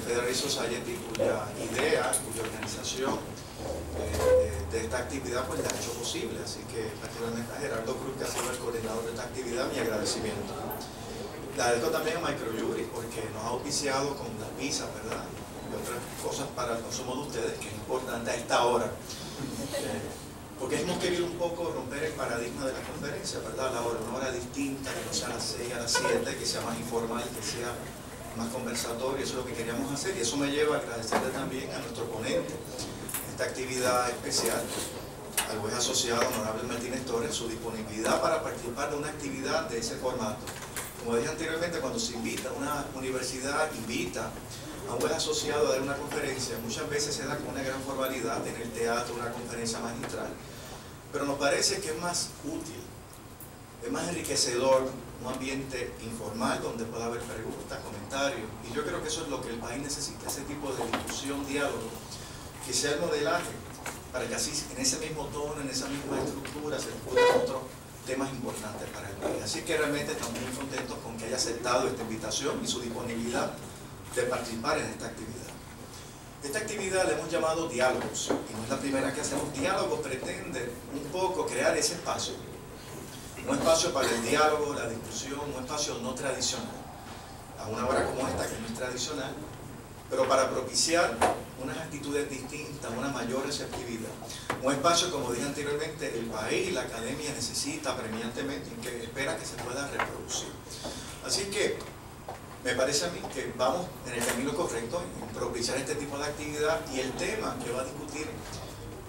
Federal Society, cuya idea, cuya organización de esta actividad pues la ha hecho posible. Así que particularmente a Gerardo Cruz, que ha sido el coordinador de esta actividad, mi agradecimiento. Le agradezco también a Microjury porque nos ha auspiciado con las pizzas, ¿verdad? Y otras cosas para el consumo de ustedes, que es importante a esta hora. Porque hemos querido un poco romper el paradigma de la conferencia, ¿verdad? La hora, una hora distinta, que no sea a las 6, a las 7, que sea más informal, que sea más conversatorio. Eso es lo que queríamos hacer, y eso me lleva a agradecerle también a nuestro ponente esta actividad especial, al juez asociado honorable Martínez Torres, su disponibilidad para participar de una actividad de ese formato. Como dije anteriormente, cuando se invita, una universidad invita a un juez asociado a dar una conferencia, muchas veces se da con una gran formalidad en el teatro, una conferencia magistral, pero nos parece que es más útil, es más enriquecedor, un ambiente informal donde pueda haber preguntas, comentarios, y yo creo que eso es lo que el país necesita, ese tipo de discusión, diálogo, que sea el modelaje, para que así, en ese mismo tono, en esa misma estructura, se discutan otros temas importantes para el país. Así que realmente estamos muy contentos con que haya aceptado esta invitación y su disponibilidad de participar en esta actividad. Esta actividad la hemos llamado Diálogos, y no es la primera que hacemos. Diálogos pretende un poco crear ese espacio, un espacio para el diálogo, la discusión, un espacio no tradicional, a una hora como esta, que no es tradicional, pero para propiciar unas actitudes distintas, una mayor receptividad. Un espacio, como dije anteriormente, el país y la academia necesita premiantemente y que espera que se pueda reproducir. Así que me parece a mí que vamos en el camino correcto en propiciar este tipo de actividad, y el tema que va a discutir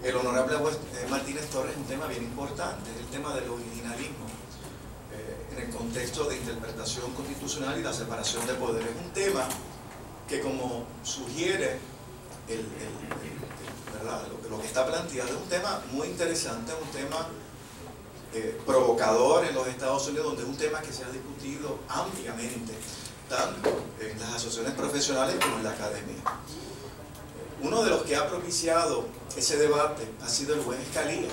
el honorable juez Martínez Torres es un tema bien importante, es el tema del originalismo en el contexto de interpretación constitucional y la separación de poderes. Es un tema que, como sugiere ¿verdad? Lo que está planteado, es un tema muy interesante, es un tema provocador en los Estados Unidos, donde es un tema que se ha discutido ampliamente, tanto en las asociaciones profesionales como en la academia. Uno de los que ha propiciado ese debate ha sido el juez Scalia,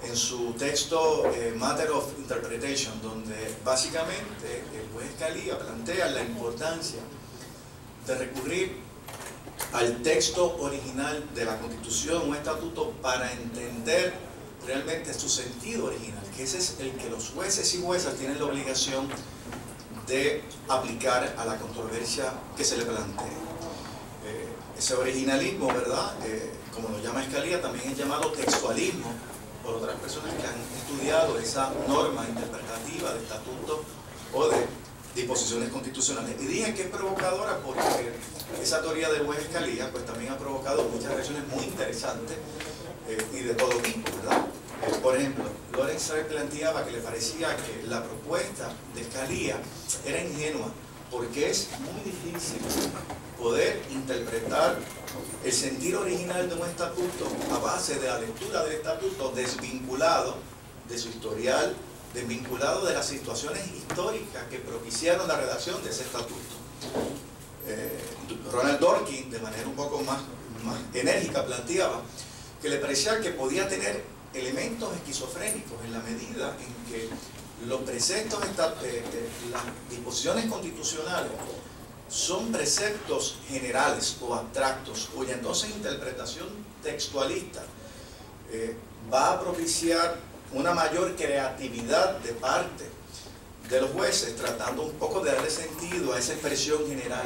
en su texto Matter of Interpretation, donde básicamente el juez Scalia plantea la importancia de recurrir al texto original de la Constitución o estatuto para entender realmente su sentido original, que ese es el que los jueces y juezas tienen la obligación de aplicar a la controversia que se le plantea. Ese originalismo, ¿verdad? Como lo llama Scalia, también es llamado textualismo por otras personas que han estudiado esa norma interpretativa de estatutos o de disposiciones constitucionales. Y dije que es provocadora porque esa teoría del juez Scalia pues también ha provocado muchas reacciones muy interesantes y de todo tipo, ¿verdad? Por ejemplo, Lawrence planteaba que le parecía que la propuesta de Scalia era ingenua porque es muy difícil poder interpretar el sentido original de un estatuto a base de la lectura del estatuto desvinculado de su historial, desvinculado de las situaciones históricas que propiciaron la redacción de ese estatuto. Ronald Dworkin, de manera un poco más enérgica, planteaba que le parecía que podía tener elementos esquizofrénicos en la medida en que los preceptos, las disposiciones constitucionales son preceptos generales o abstractos, cuya entonces interpretación textualista va a propiciar una mayor creatividad de parte de los jueces, tratando un poco de darle sentido a esa expresión general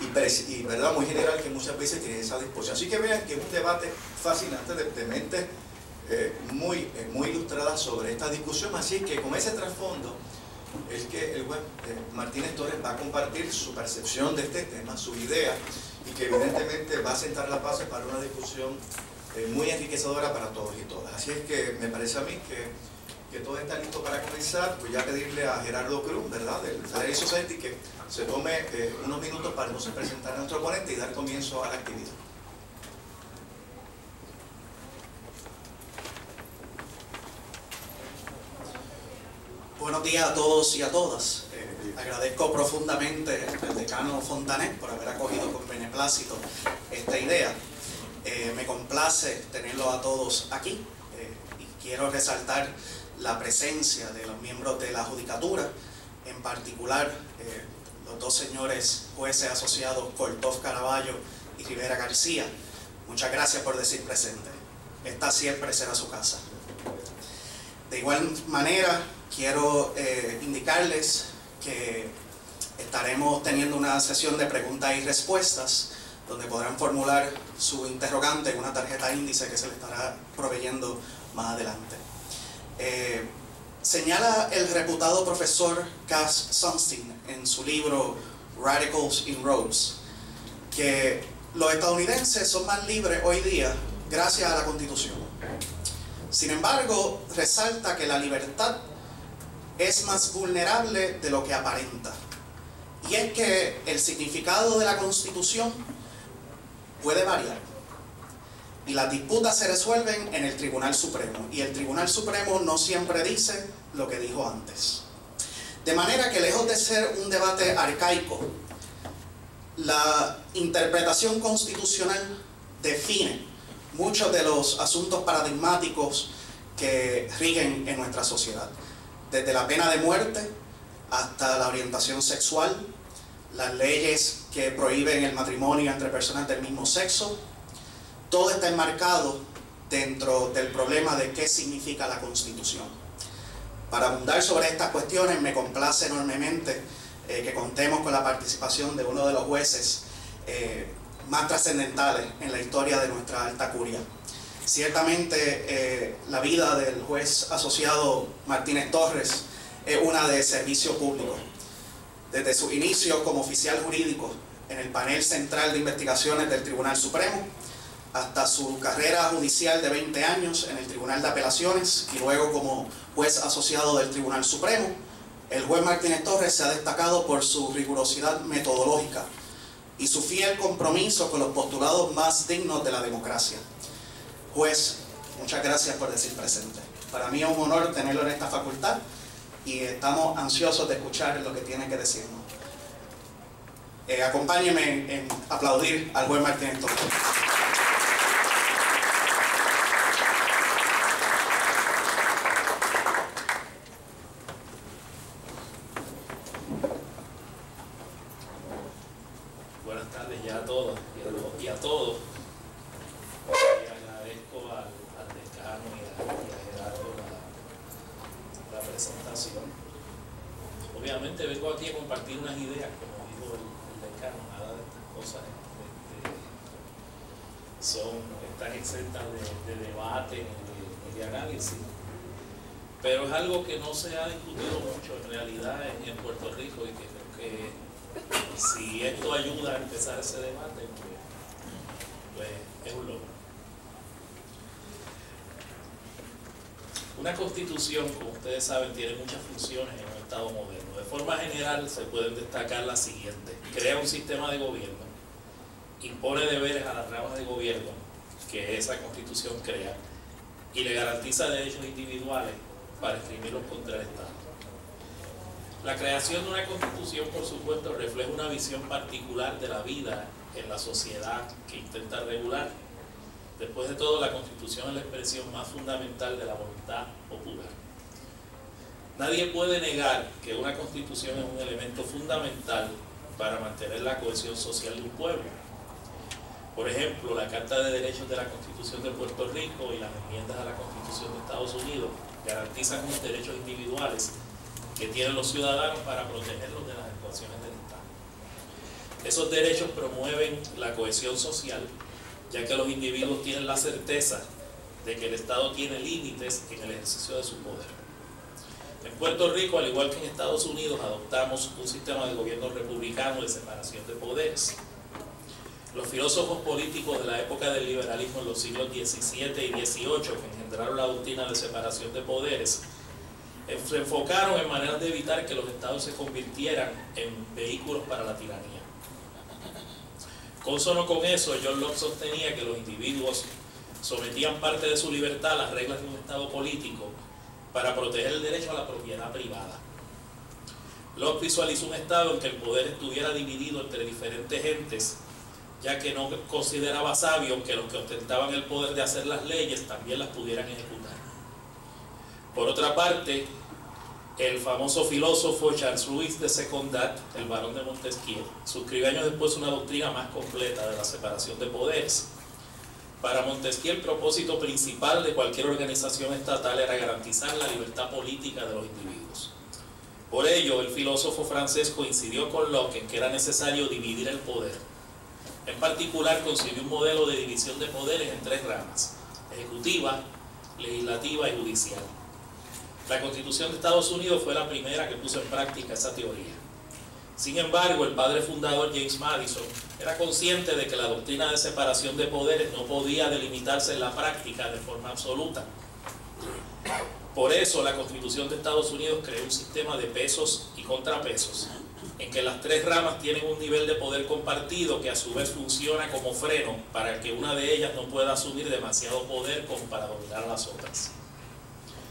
y verdad, muy general, que muchas veces tiene esa disposición. Así que vean que es un debate fascinante de mentes muy ilustradas sobre esta discusión. Así que con ese trasfondo es que el juez Martínez Torres va a compartir su percepción de este tema, su idea, y que evidentemente va a sentar las bases para una discusión muy enriquecedora para todos y todas. Así es que me parece a mí que todo está listo para comenzar. Voy a pedirle a Gerardo Cruz, ¿verdad?, del Federal Society, que se tome unos minutos para entonces presentar a nuestro ponente y dar comienzo a la actividad. Buenos días a todos y a todas. Agradezco profundamente al decano Fontanet por haber acogido con beneplácito esta idea. Me complace tenerlos a todos aquí y quiero resaltar la presencia de los miembros de la Judicatura, en particular los dos señores jueces asociados Kortov Caraballo y Rivera García, muchas gracias por decir presente. Esta siempre será su casa. De igual manera, quiero indicarles que estaremos teniendo una sesión de preguntas y respuestas donde podrán formular su interrogante en una tarjeta índice que se les estará proveyendo más adelante. Señala el reputado profesor Cass Sunstein en su libro Radicals in Roads que los estadounidenses son más libres hoy día gracias a la Constitución. Sin embargo, resalta que la libertad es más vulnerable de lo que aparenta. Y es que el significado de la Constitución puede variar. Y las disputas se resuelven en el Tribunal Supremo. Y el Tribunal Supremo no siempre dice lo que dijo antes. De manera que lejos de ser un debate arcaico, la interpretación constitucional define muchos de los asuntos paradigmáticos que rigen en nuestra sociedad. Desde la pena de muerte hasta la orientación sexual, las leyes que prohíben el matrimonio entre personas del mismo sexo, todo está enmarcado dentro del problema de qué significa la Constitución. Para abundar sobre estas cuestiones, me complace enormemente que contemos con la participación de uno de los jueces más trascendentales en la historia de nuestra alta curia. Ciertamente la vida del juez asociado Martínez Torres es una de servicio público. Desde su inicio como oficial jurídico en el panel central de investigaciones del Tribunal Supremo, hasta su carrera judicial de 20 años en el Tribunal de Apelaciones y luego como juez asociado del Tribunal Supremo, el juez Martínez Torres se ha destacado por su rigurosidad metodológica y su fiel compromiso con los postulados más dignos de la democracia. Juez, muchas gracias por decir presente. Para mí es un honor tenerlo en esta facultad y estamos ansiosos de escuchar lo que tiene que decirnos. Acompáñenme en aplaudir al juez Martínez Torres. Buenas tardes ya a todas y a todos. Y agradezco al decano y a Gerardo la presentación. Obviamente vengo aquí a compartir unas ideas, como dijo el decano, nada de estas cosas están exentas de debate ni de análisis. Pero es algo que no se ha discutido mucho en realidad en Puerto Rico y que creo que si esto ayuda a empezar ese debate, pues es un logro. Una constitución, como ustedes saben, tiene muchas funciones en un Estado moderno. De forma general se pueden destacar las siguientes. Crea un sistema de gobierno, impone deberes a las ramas de gobierno que esa constitución crea y le garantiza derechos individuales para escribirlos contra el Estado. La creación de una constitución, por supuesto, refleja una visión particular de la vida en la sociedad que intenta regular. Después de todo, la constitución es la expresión más fundamental de la voluntad popular. Nadie puede negar que una constitución es un elemento fundamental para mantener la cohesión social de un pueblo. Por ejemplo, la Carta de Derechos de la Constitución de Puerto Rico y las enmiendas a la Constitución de Estados Unidos garantizan unos derechos individuales que tienen los ciudadanos para protegerlos de las actuaciones del Estado. Esos derechos promueven la cohesión social, ya que los individuos tienen la certeza de que el Estado tiene límites en el ejercicio de su poder. En Puerto Rico, al igual que en Estados Unidos, adoptamos un sistema de gobierno republicano de separación de poderes. Los filósofos políticos de la época del liberalismo en los siglos XVII y XVIII, que engendraron la doctrina de separación de poderes, se enfocaron en maneras de evitar que los estados se convirtieran en vehículos para la tiranía. Consono con eso, John Locke sostenía que los individuos sometían parte de su libertad a las reglas de un estado político para proteger el derecho a la propiedad privada. Locke visualizó un estado en que el poder estuviera dividido entre diferentes entes, ya que no consideraba sabio que los que ostentaban el poder de hacer las leyes también las pudieran ejecutar. Por otra parte, el famoso filósofo Charles-Louis de Secondat, el barón de Montesquieu, suscribe años después una doctrina más completa de la separación de poderes. Para Montesquieu, el propósito principal de cualquier organización estatal era garantizar la libertad política de los individuos. Por ello, el filósofo francés coincidió con Locke en que era necesario dividir el poder. En particular, concibió un modelo de división de poderes en 3 ramas: ejecutiva, legislativa y judicial. La Constitución de Estados Unidos fue la primera que puso en práctica esa teoría. Sin embargo, el padre fundador James Madison era consciente de que la doctrina de separación de poderes no podía delimitarse en la práctica de forma absoluta. Por eso, la Constitución de Estados Unidos creó un sistema de pesos y contrapesos, en que las 3 ramas tienen un nivel de poder compartido que a su vez funciona como freno para que una de ellas no pueda asumir demasiado poder como para dominar a las otras.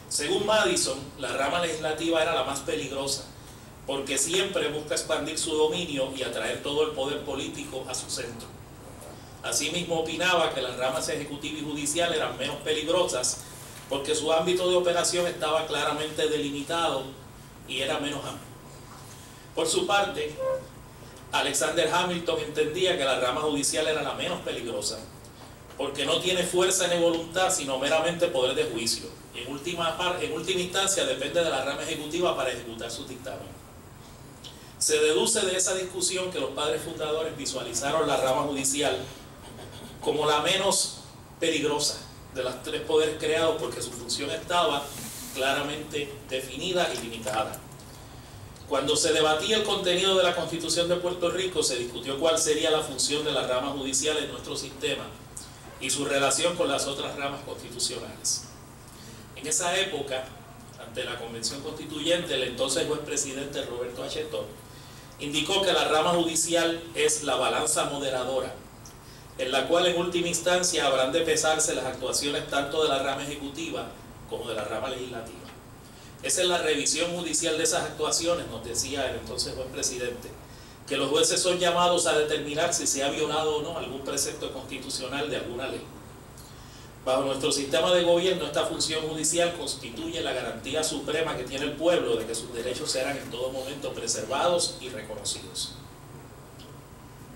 Según Madison, la rama legislativa era la más peligrosa, porque siempre busca expandir su dominio y atraer todo el poder político a su centro. Asimismo, opinaba que las ramas ejecutiva y judicial eran menos peligrosas, porque su ámbito de operación estaba claramente delimitado y era menos amplio. Por su parte, Alexander Hamilton entendía que la rama judicial era la menos peligrosa, porque no tiene fuerza ni voluntad, sino meramente poder de juicio. Y en última instancia depende de la rama ejecutiva para ejecutar sus dictámenes. Se deduce de esa discusión que los padres fundadores visualizaron la rama judicial como la menos peligrosa de las 3 poderes creados, porque su función estaba claramente definida y limitada. Cuando se debatía el contenido de la Constitución de Puerto Rico, se discutió cuál sería la función de la rama judicial en nuestro sistema y su relación con las otras ramas constitucionales. En esa época, ante la Convención Constituyente, el entonces juez presidente Roberto H. Todd indicó que la rama judicial es la balanza moderadora, en la cual en última instancia habrán de pesarse las actuaciones tanto de la rama ejecutiva como de la rama legislativa. Esa es la revisión judicial de esas actuaciones, nos decía el entonces juez presidente, que los jueces son llamados a determinar si se ha violado o no algún precepto constitucional de alguna ley. Bajo nuestro sistema de gobierno, esta función judicial constituye la garantía suprema que tiene el pueblo de que sus derechos serán en todo momento preservados y reconocidos.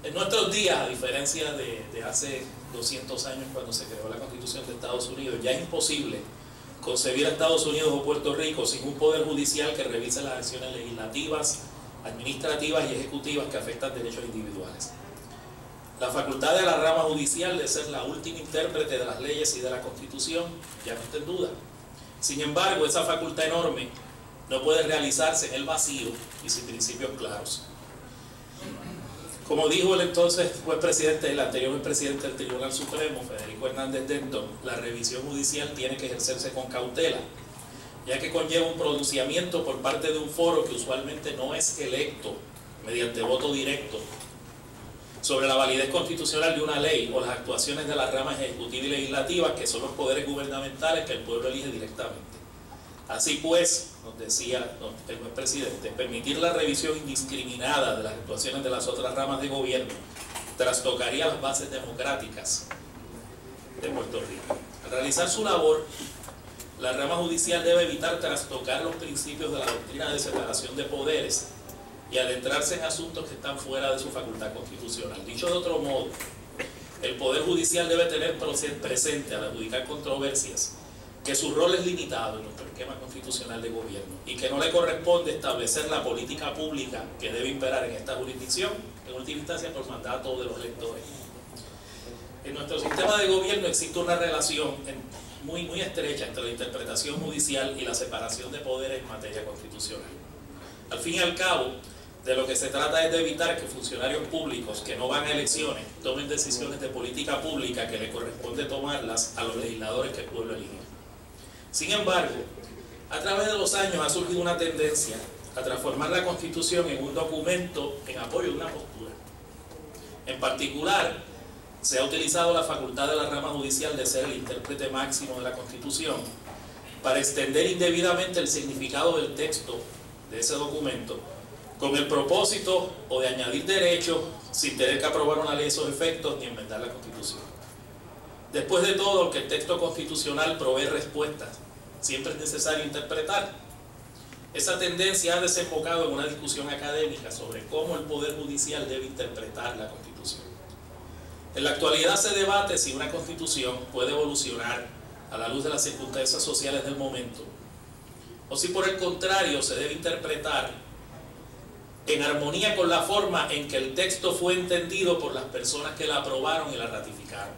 En nuestros días, a diferencia de hace 200 años cuando se creó la Constitución de Estados Unidos, ya es imposible concebir a Estados Unidos o Puerto Rico sin un poder judicial que revise las acciones legislativas, administrativas y ejecutivas que afectan derechos individuales. La facultad de la rama judicial de ser la última intérprete de las leyes y de la Constitución ya no está en duda. Sin embargo, esa facultad enorme no puede realizarse en el vacío y sin principios claros. Como dijo el entonces juez presidente, el anterior juez presidente del Tribunal Supremo, Federico Hernández Denton, la revisión judicial tiene que ejercerse con cautela, ya que conlleva un pronunciamiento por parte de un foro que usualmente no es electo mediante voto directo sobre la validez constitucional de una ley o las actuaciones de las ramas ejecutiva y legislativa, que son los poderes gubernamentales que el pueblo elige directamente. Así pues, nos decía el juez presidente, permitir la revisión indiscriminada de las actuaciones de las otras ramas de gobierno trastocaría las bases democráticas de Puerto Rico. Al realizar su labor, la rama judicial debe evitar trastocar los principios de la doctrina de separación de poderes y adentrarse en asuntos que están fuera de su facultad constitucional. Dicho de otro modo, el Poder Judicial debe tener presente al adjudicar controversias que su rol es limitado en nuestro esquema constitucional de gobierno y que no le corresponde establecer la política pública que debe imperar en esta jurisdicción, en última instancia por mandato de los electores. En nuestro sistema de gobierno existe una relación muy estrecha entre la interpretación judicial y la separación de poderes en materia constitucional. Al fin y al cabo, de lo que se trata es de evitar que funcionarios públicos que no van a elecciones tomen decisiones de política pública que le corresponde tomarlas a los legisladores que el pueblo elige. Sin embargo, a través de los años ha surgido una tendencia a transformar la Constitución en un documento en apoyo de una postura. En particular, se ha utilizado la facultad de la rama judicial de ser el intérprete máximo de la Constitución para extender indebidamente el significado del texto de ese documento con el propósito o de añadir derechos sin tener que aprobar una ley a esos efectos ni enmendar la Constitución. Después de todo, que el texto constitucional provee respuestas, siempre es necesario interpretar. esa tendencia ha desembocado en una discusión académica sobre cómo el Poder Judicial debe interpretar la Constitución. En la actualidad se debate si una Constitución puede evolucionar a la luz de las circunstancias sociales del momento, o si por el contrario se debe interpretar en armonía con la forma en que el texto fue entendido por las personas que la aprobaron y la ratificaron.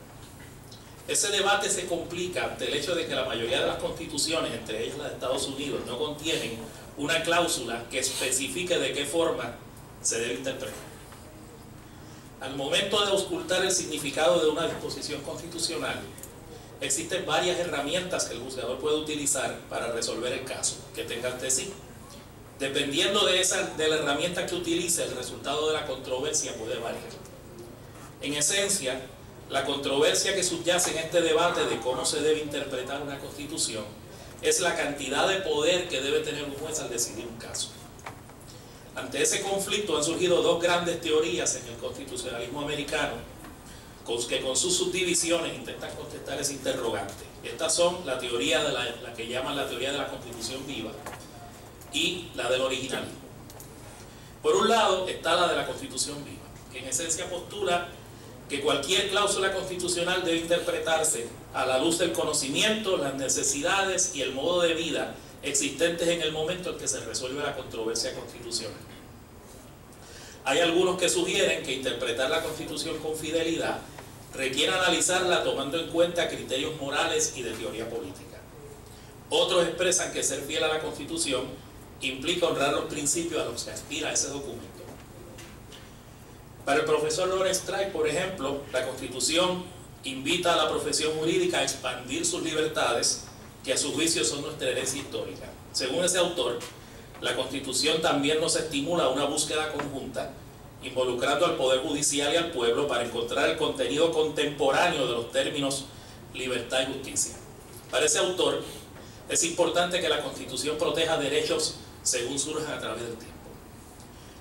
Ese debate se complica ante el hecho de que la mayoría de las constituciones, entre ellas las de Estados Unidos, no contienen una cláusula que especifique de qué forma se debe interpretar. Al momento de auscultar el significado de una disposición constitucional, existen varias herramientas que el juzgador puede utilizar para resolver el caso que tenga ante sí. Dependiendo de la herramienta que utilice, el resultado de la controversia puede variar. En esencia, la controversia que subyace en este debate de cómo se debe interpretar una constitución es la cantidad de poder que debe tener un juez al decidir un caso. Ante ese conflicto han surgido dos grandes teorías en el constitucionalismo americano que con sus subdivisiones intentan contestar ese interrogante. Estas son la teoría de la que llaman la teoría de la constitución viva y la del originalismo. Por un lado está la de la constitución viva, que en esencia postula que cualquier cláusula constitucional debe interpretarse a la luz del conocimiento, las necesidades y el modo de vida existentes en el momento en que se resuelve la controversia constitucional. Hay algunos que sugieren que interpretar la Constitución con fidelidad requiere analizarla tomando en cuenta criterios morales y de teoría política. Otros expresan que ser fiel a la Constitución implica honrar los principios a los que aspira ese documento. Para el profesor Lawrence Strike, por ejemplo, la Constitución invita a la profesión jurídica a expandir sus libertades, que a su juicio son nuestra herencia histórica. Según ese autor, la Constitución también nos estimula a una búsqueda conjunta, involucrando al Poder Judicial y al pueblo para encontrar el contenido contemporáneo de los términos libertad y justicia. Para ese autor, es importante que la Constitución proteja derechos según surjan a través del tiempo.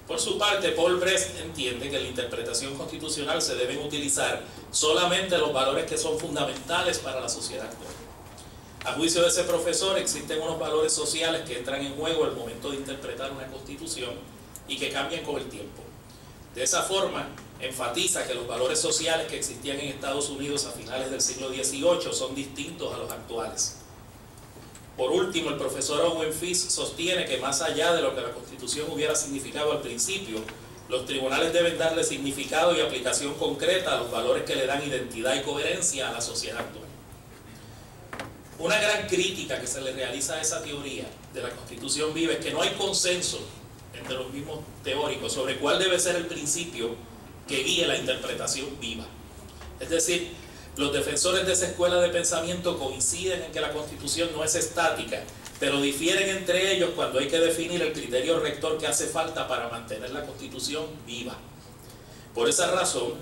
Por su parte, Paul Brest entiende que en la interpretación constitucional se deben utilizar solamente los valores que son fundamentales para la sociedad actual. A juicio de ese profesor, existen unos valores sociales que entran en juego al momento de interpretar una constitución y que cambian con el tiempo. De esa forma, enfatiza que los valores sociales que existían en Estados Unidos a finales del siglo XVIII son distintos a los actuales. Por último, el profesor Owen Fisk sostiene que más allá de lo que la Constitución hubiera significado al principio, los tribunales deben darle significado y aplicación concreta a los valores que le dan identidad y coherencia a la sociedad actual. Una gran crítica que se le realiza a esa teoría de la Constitución viva es que no hay consenso entre los mismos teóricos sobre cuál debe ser el principio que guíe la interpretación viva. Es decir, los defensores de esa escuela de pensamiento coinciden en que la Constitución no es estática, pero difieren entre ellos cuando hay que definir el criterio rector que hace falta para mantener la Constitución viva. Por esa razón,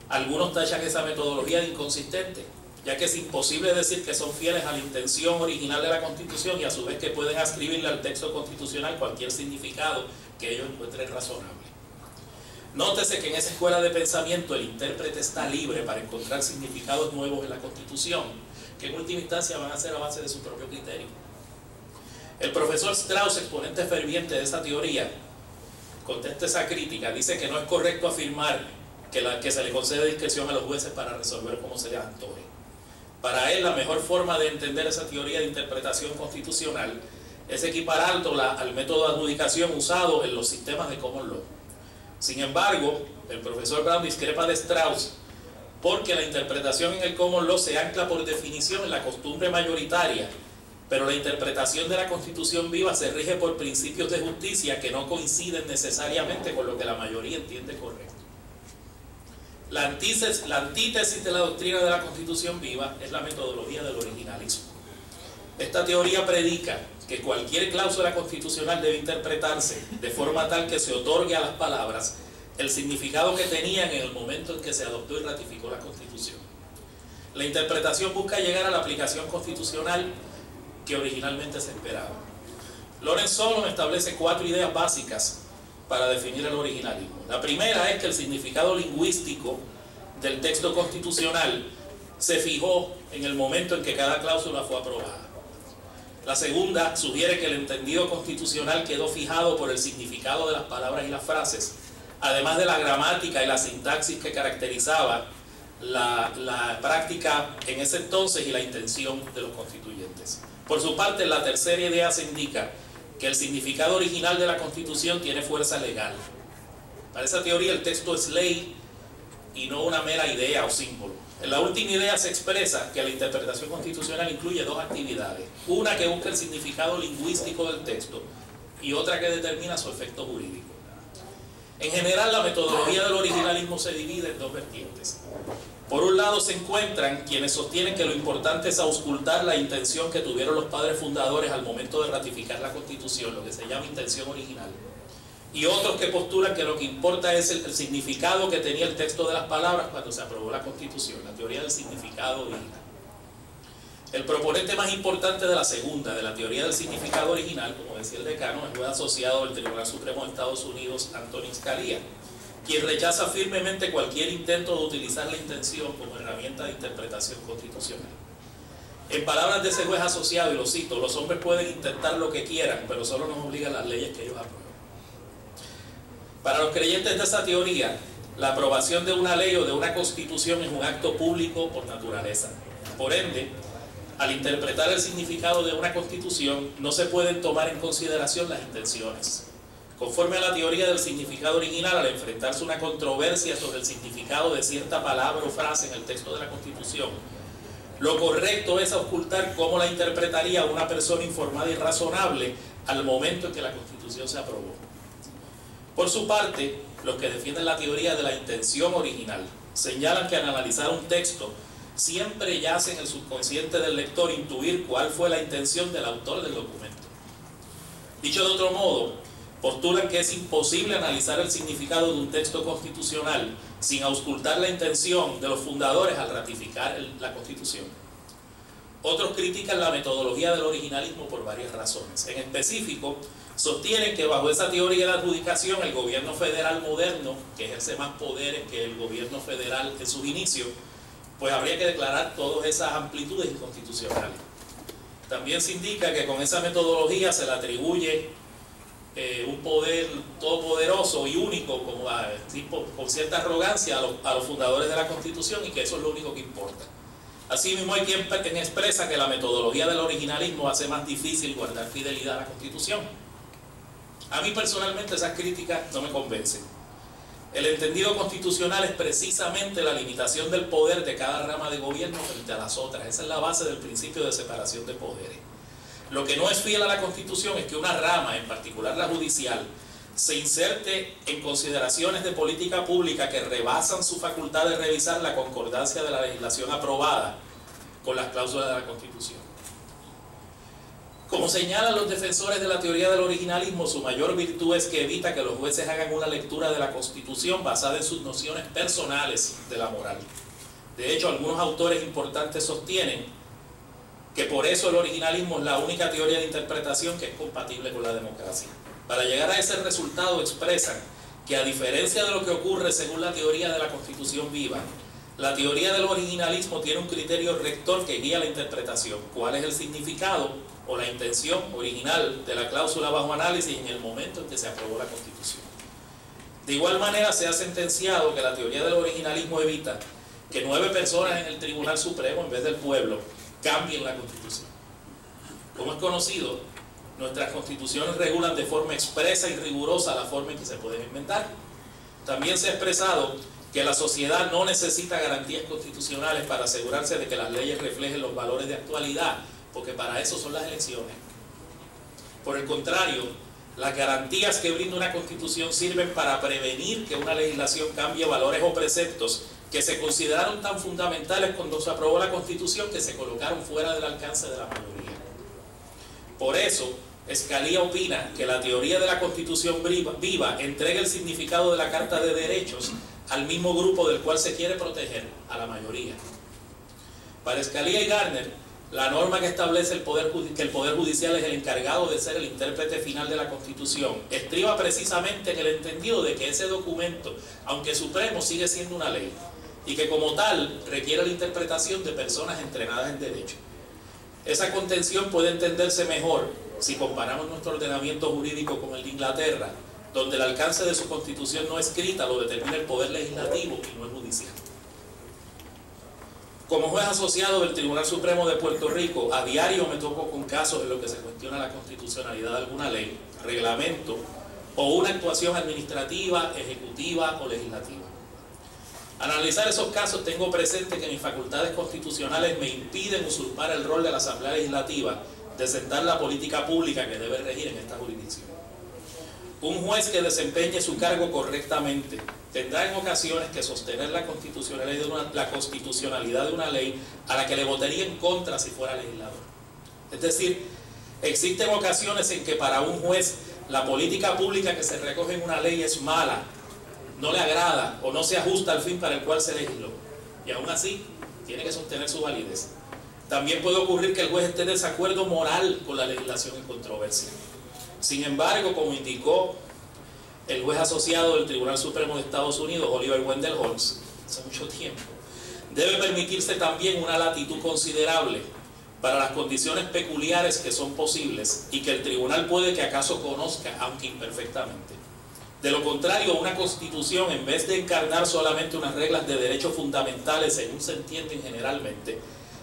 algunos tachan esa metodología de inconsistente, ya que es imposible decir que son fieles a la intención original de la Constitución y a su vez que pueden ascribirle al texto constitucional cualquier significado que ellos encuentren razonable. Nótese que en esa escuela de pensamiento el intérprete está libre para encontrar significados nuevos en la Constitución, que en última instancia van a ser a base de su propio criterio. El profesor Strauss, exponente ferviente de esa teoría, contesta esa crítica, dice que no es correcto afirmar que se le concede discreción a los jueces para resolver como se les antoje. Para él, la mejor forma de entender esa teoría de interpretación constitucional es equipararla al método de adjudicación usado en los sistemas de common law. Sin embargo, el profesor Brown discrepa de Strauss porque la interpretación en el common law se ancla por definición en la costumbre mayoritaria, pero la interpretación de la Constitución viva se rige por principios de justicia que no coinciden necesariamente con lo que la mayoría entiende correcto. La antítesis de la doctrina de la Constitución viva es la metodología del originalismo. Esta teoría predica que cualquier cláusula constitucional debe interpretarse de forma tal que se otorgue a las palabras el significado que tenían en el momento en que se adoptó y ratificó la Constitución. La interpretación busca llegar a la aplicación constitucional que originalmente se esperaba. Lawrence Solon establece 4 ideas básicas para definir el originalismo. La primera es que el significado lingüístico del texto constitucional se fijó en el momento en que cada cláusula fue aprobada. La segunda sugiere que el entendido constitucional quedó fijado por el significado de las palabras y las frases, además de la gramática y la sintaxis que caracterizaba la práctica en ese entonces y la intención de los constituyentes. Por su parte, en la tercera idea se indica que el significado original de la Constitución tiene fuerza legal. Para esa teoría el texto es ley y no una mera idea o símbolo. En la última idea se expresa que la interpretación constitucional incluye dos actividades. Una que busca el significado lingüístico del texto y otra que determina su efecto jurídico. En general, la metodología del originalismo se divide en dos vertientes. Por un lado se encuentran quienes sostienen que lo importante es auscultar la intención que tuvieron los padres fundadores al momento de ratificar la Constitución, lo que se llama intención original. Y otros que postulan que lo que importa es el significado que tenía el texto de las palabras cuando se aprobó la Constitución, la teoría del significado original. El proponente más importante de la segunda, de la teoría del significado original, como decía el decano, es el juez asociado del Tribunal Supremo de Estados Unidos, Antonin Scalia, quien rechaza firmemente cualquier intento de utilizar la intención como herramienta de interpretación constitucional. En palabras de ese juez asociado, y lo cito, los hombres pueden intentar lo que quieran, pero solo nos obligan las leyes que ellos aprueban. Para los creyentes de esa teoría, la aprobación de una ley o de una constitución es un acto público por naturaleza. Por ende, al interpretar el significado de una constitución, no se pueden tomar en consideración las intenciones. Conforme a la teoría del significado original, al enfrentarse una controversia sobre el significado de cierta palabra o frase en el texto de la Constitución, lo correcto es auscultar cómo la interpretaría una persona informada y razonable al momento en que la Constitución se aprobó. Por su parte, los que defienden la teoría de la intención original señalan que al analizar un texto siempre yace en el subconsciente del lector intuir cuál fue la intención del autor del documento. Dicho de otro modo, postulan que es imposible analizar el significado de un texto constitucional sin auscultar la intención de los fundadores al ratificar la Constitución. Otros critican la metodología del originalismo por varias razones. En específico, sostienen que bajo esa teoría de adjudicación el gobierno federal moderno, que ejerce más poderes que el gobierno federal en sus inicios, pues habría que declarar todas esas amplitudes inconstitucionales. También se indica que con esa metodología se le atribuye un poder todopoderoso y único, como con cierta arrogancia a los fundadores de la Constitución, y que eso es lo único que importa. Asimismo, hay quien expresa que la metodología del originalismo hace más difícil guardar fidelidad a la Constitución. A mí personalmente esas críticas no me convencen. El entendido constitucional es precisamente la limitación del poder de cada rama de gobierno frente a las otras. Esa es la base del principio de separación de poderes. Lo que no es fiel a la Constitución es que una rama, en particular la judicial, se inserte en consideraciones de política pública que rebasan su facultad de revisar la concordancia de la legislación aprobada con las cláusulas de la Constitución. Como señalan los defensores de la teoría del originalismo, su mayor virtud es que evita que los jueces hagan una lectura de la Constitución basada en sus nociones personales de la moral. De hecho, algunos autores importantes sostienen que por eso el originalismo es la única teoría de interpretación que es compatible con la democracia. Para llegar a ese resultado expresan que, a diferencia de lo que ocurre según la teoría de la Constitución viva, la teoría del originalismo tiene un criterio rector que guía la interpretación. ¿Cuál es el significado o la intención original de la cláusula bajo análisis en el momento en que se aprobó la Constitución? De igual manera, se ha sentenciado que la teoría del originalismo evita que 9 personas en el Tribunal Supremo, en vez del pueblo, cambien la Constitución. Como es conocido, nuestras constituciones regulan de forma expresa y rigurosa la forma en que se pueden inventar. También se ha expresado que la sociedad no necesita garantías constitucionales para asegurarse de que las leyes reflejen los valores de actualidad, porque para eso son las elecciones. Por el contrario, las garantías que brinda una constitución sirven para prevenir que una legislación cambie valores o preceptos que se consideraron tan fundamentales cuando se aprobó la Constitución que se colocaron fuera del alcance de la mayoría. Por eso, Scalia opina que la teoría de la Constitución viva entrega el significado de la Carta de Derechos al mismo grupo del cual se quiere proteger, a la mayoría. Para Scalia y Gardner, la norma que establece que el Poder Judicial es el encargado de ser el intérprete final de la Constitución estriba precisamente en el entendido de que ese documento, aunque supremo, sigue siendo una ley y que como tal requiere la interpretación de personas entrenadas en derecho. Esa contención puede entenderse mejor si comparamos nuestro ordenamiento jurídico con el de Inglaterra, donde el alcance de su constitución no escrita lo determina el poder legislativo y no el judicial. Como juez asociado del Tribunal Supremo de Puerto Rico, a diario me toco con casos en los que se cuestiona la constitucionalidad de alguna ley, reglamento o una actuación administrativa, ejecutiva o legislativa. Al analizar esos casos tengo presente que mis facultades constitucionales me impiden usurpar el rol de la Asamblea Legislativa de sentar la política pública que debe regir en esta jurisdicción. Un juez que desempeñe su cargo correctamente tendrá en ocasiones que sostener la constitucionalidad de una ley a la que le votaría en contra si fuera legislador. Es decir, existen ocasiones en que para un juez la política pública que se recoge en una ley es mala, no le agrada o no se ajusta al fin para el cual se legisló, y aún así tiene que sostener su validez. También puede ocurrir que el juez esté en desacuerdo moral con la legislación en controversia. Sin embargo, como indicó el juez asociado del Tribunal Supremo de Estados Unidos, Oliver Wendell Holmes, hace mucho tiempo, debe permitirse también una latitud considerable para las condiciones peculiares que son posibles y que el tribunal puede que acaso conozca, aunque imperfectamente. De lo contrario, una constitución, en vez de encarnar solamente unas reglas de derechos fundamentales según se entienden generalmente,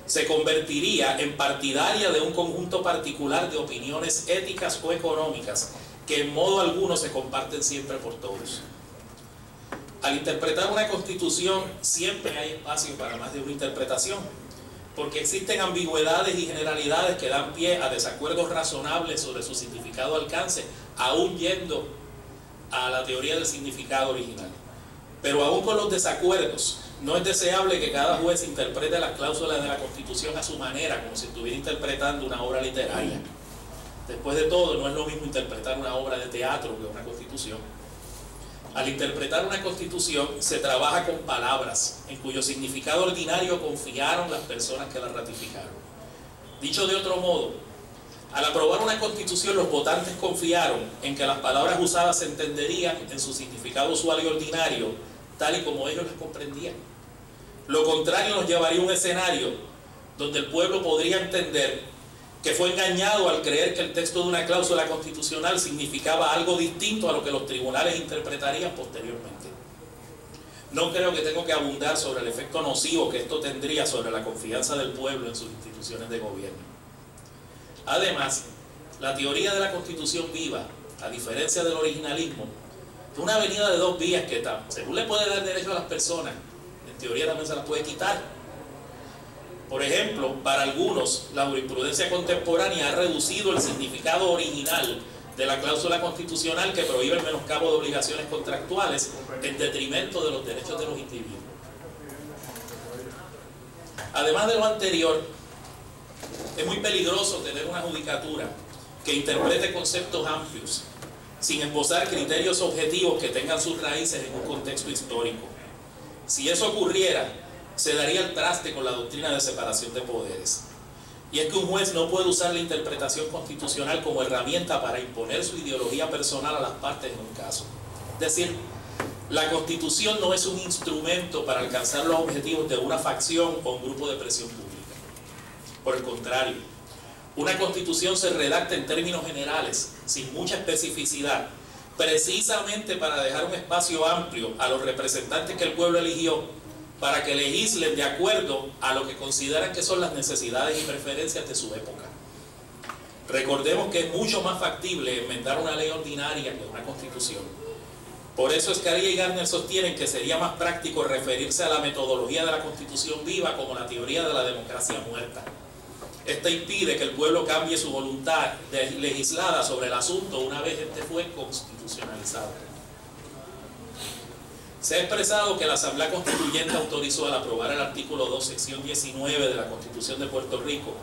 se convertiría en partidaria de un conjunto particular de opiniones éticas o económicas que en modo alguno se comparten siempre por todos. Al interpretar una constitución siempre hay espacio para más de una interpretación, porque existen ambigüedades y generalidades que dan pie a desacuerdos razonables sobre su significado o alcance, aún yendo a la teoría del significado original. Pero aún con los desacuerdos, no es deseable que cada juez interprete las cláusulas de la Constitución a su manera, como si estuviera interpretando una obra literaria. Después de todo, no es lo mismo interpretar una obra de teatro que una Constitución. Al interpretar una Constitución, se trabaja con palabras, en cuyo significado ordinario confiaron las personas que la ratificaron. Dicho de otro modo, al aprobar una Constitución, los votantes confiaron en que las palabras usadas se entenderían en su significado usual y ordinario, tal y como ellos las comprendían. Lo contrario nos llevaría a un escenario donde el pueblo podría entender que fue engañado al creer que el texto de una cláusula constitucional significaba algo distinto a lo que los tribunales interpretarían posteriormente. No creo que tengo que abundar sobre el efecto nocivo que esto tendría sobre la confianza del pueblo en sus instituciones de gobierno. Además, la teoría de la Constitución viva, a diferencia del originalismo, es una avenida de dos vías que, según le puede dar derecho a las personas, en teoría también se las puede quitar. Por ejemplo, para algunos, la jurisprudencia contemporánea ha reducido el significado original de la cláusula constitucional que prohíbe el menoscabo de obligaciones contractuales en detrimento de los derechos de los individuos. Además de lo anterior, es muy peligroso tener una judicatura que interprete conceptos amplios sin esbozar criterios objetivos que tengan sus raíces en un contexto histórico. Si eso ocurriera, se daría el traste con la doctrina de separación de poderes. Y es que un juez no puede usar la interpretación constitucional como herramienta para imponer su ideología personal a las partes en un caso. Es decir, la Constitución no es un instrumento para alcanzar los objetivos de una facción o un grupo de presión pública. Por el contrario, una Constitución se redacta en términos generales, sin mucha especificidad, precisamente para dejar un espacio amplio a los representantes que el pueblo eligió para que legislen de acuerdo a lo que consideran que son las necesidades y preferencias de su época. Recordemos que es mucho más factible enmendar una ley ordinaria que una Constitución. Por eso Scalia y Gardner sostienen que sería más práctico referirse a la metodología de la Constitución viva como la teoría de la democracia muerta. Esta impide que el pueblo cambie su voluntad legislada sobre el asunto una vez este fue constitucionalizado. Se ha expresado que la Asamblea Constituyente autorizó al aprobar el artículo 2, sección 19 de la Constitución de Puerto Rico,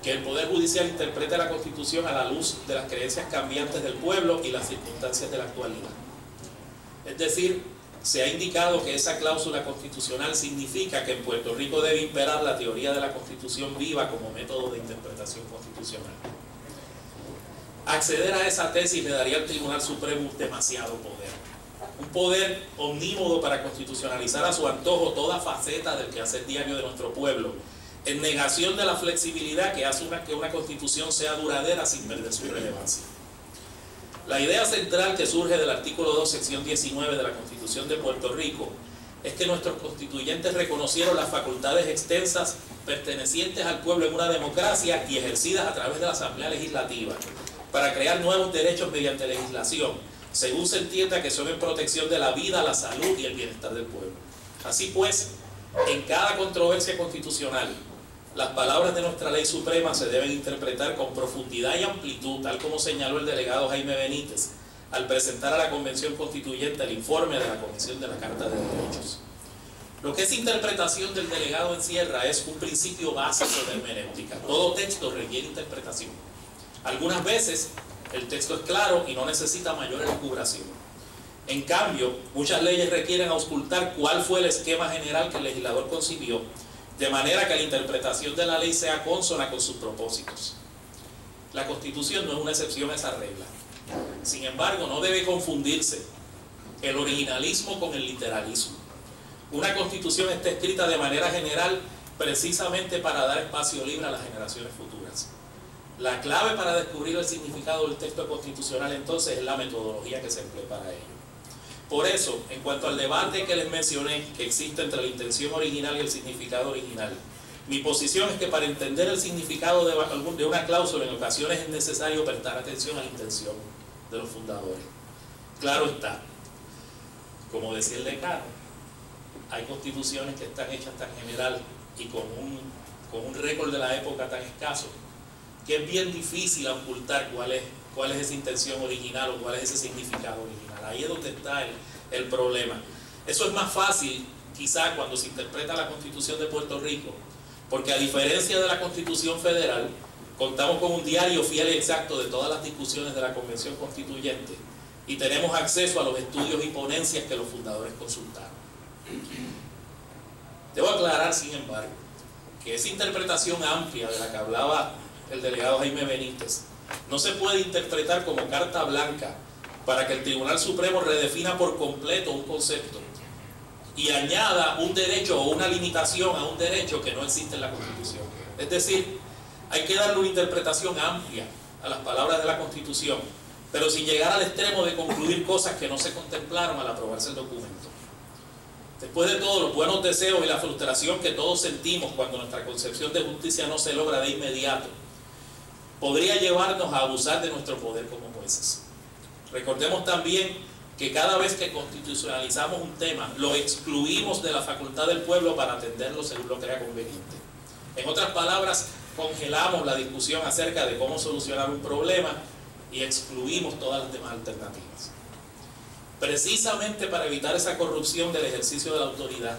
que el Poder Judicial interprete la Constitución a la luz de las creencias cambiantes del pueblo y las circunstancias de la actualidad. Es decir, se ha indicado que esa cláusula constitucional significa que en Puerto Rico debe imperar la teoría de la Constitución viva como método de interpretación constitucional. Acceder a esa tesis le daría al Tribunal Supremo demasiado poder. Un poder omnímodo para constitucionalizar a su antojo toda faceta del quehacer diario de nuestro pueblo, en negación de la flexibilidad que hace que una constitución sea duradera sin perder su relevancia. La idea central que surge del artículo 2, sección 19 de la Constitución de Puerto Rico es que nuestros constituyentes reconocieron las facultades extensas pertenecientes al pueblo en una democracia y ejercidas a través de la Asamblea Legislativa para crear nuevos derechos mediante legislación, según se entienda que son en protección de la vida, la salud y el bienestar del pueblo. Así pues, en cada controversia constitucional, las palabras de nuestra ley suprema se deben interpretar con profundidad y amplitud, tal como señaló el delegado Jaime Benítez al presentar a la Convención Constituyente el informe de la Comisión de la Carta de Derechos. Lo que esa interpretación del delegado encierra es un principio básico de hermenéutica. Todo texto requiere interpretación. Algunas veces el texto es claro y no necesita mayor elucubración. En cambio, muchas leyes requieren auscultar cuál fue el esquema general que el legislador concibió, de manera que la interpretación de la ley sea consona con sus propósitos. La Constitución no es una excepción a esa regla. Sin embargo, no debe confundirse el originalismo con el literalismo. Una Constitución está escrita de manera general precisamente para dar espacio libre a las generaciones futuras. La clave para descubrir el significado del texto constitucional entonces es la metodología que se emplee para ello. Por eso, en cuanto al debate que les mencioné que existe entre la intención original y el significado original, mi posición es que para entender el significado de una cláusula en ocasiones es necesario prestar atención a la intención de los fundadores. Claro está, como decía el decano, hay constituciones que están hechas tan general y con un récord de la época tan escaso que es bien difícil ocultar cuál es esa intención original o cuál es ese significado original. Ahí es donde está el problema. Eso es más fácil quizá cuando se interpreta la Constitución de Puerto Rico, porque a diferencia de la Constitución Federal, contamos con un diario fiel y exacto de todas las discusiones de la Convención Constituyente y tenemos acceso a los estudios y ponencias que los fundadores consultaron. Debo aclarar, sin embargo, que esa interpretación amplia de la que hablaba el delegado Jaime Benítez no se puede interpretar como carta blanca para que el Tribunal Supremo redefina por completo un concepto y añada un derecho o una limitación a un derecho que no existe en la Constitución. Es decir, hay que darle una interpretación amplia a las palabras de la Constitución, pero sin llegar al extremo de concluir cosas que no se contemplaron al aprobarse el documento. Después de todo, los buenos deseos y la frustración que todos sentimos cuando nuestra concepción de justicia no se logra de inmediato, podría llevarnos a abusar de nuestro poder como jueces. Recordemos también que cada vez que constitucionalizamos un tema, lo excluimos de la facultad del pueblo para atenderlo según lo crea conveniente. En otras palabras, congelamos la discusión acerca de cómo solucionar un problema y excluimos todas las demás alternativas. Precisamente para evitar esa corrupción del ejercicio de la autoridad,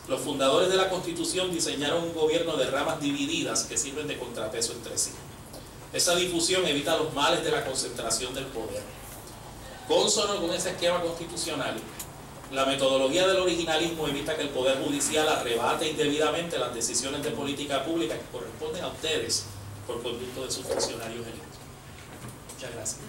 los fundadores de la Constitución diseñaron un gobierno de ramas divididas que sirven de contrapeso entre sí. Esa difusión evita los males de la concentración del poder. Consono con ese esquema constitucional, la metodología del originalismo evita que el Poder Judicial arrebate indebidamente las decisiones de política pública que corresponden a ustedes por conducto de sus funcionarios electos. Muchas gracias.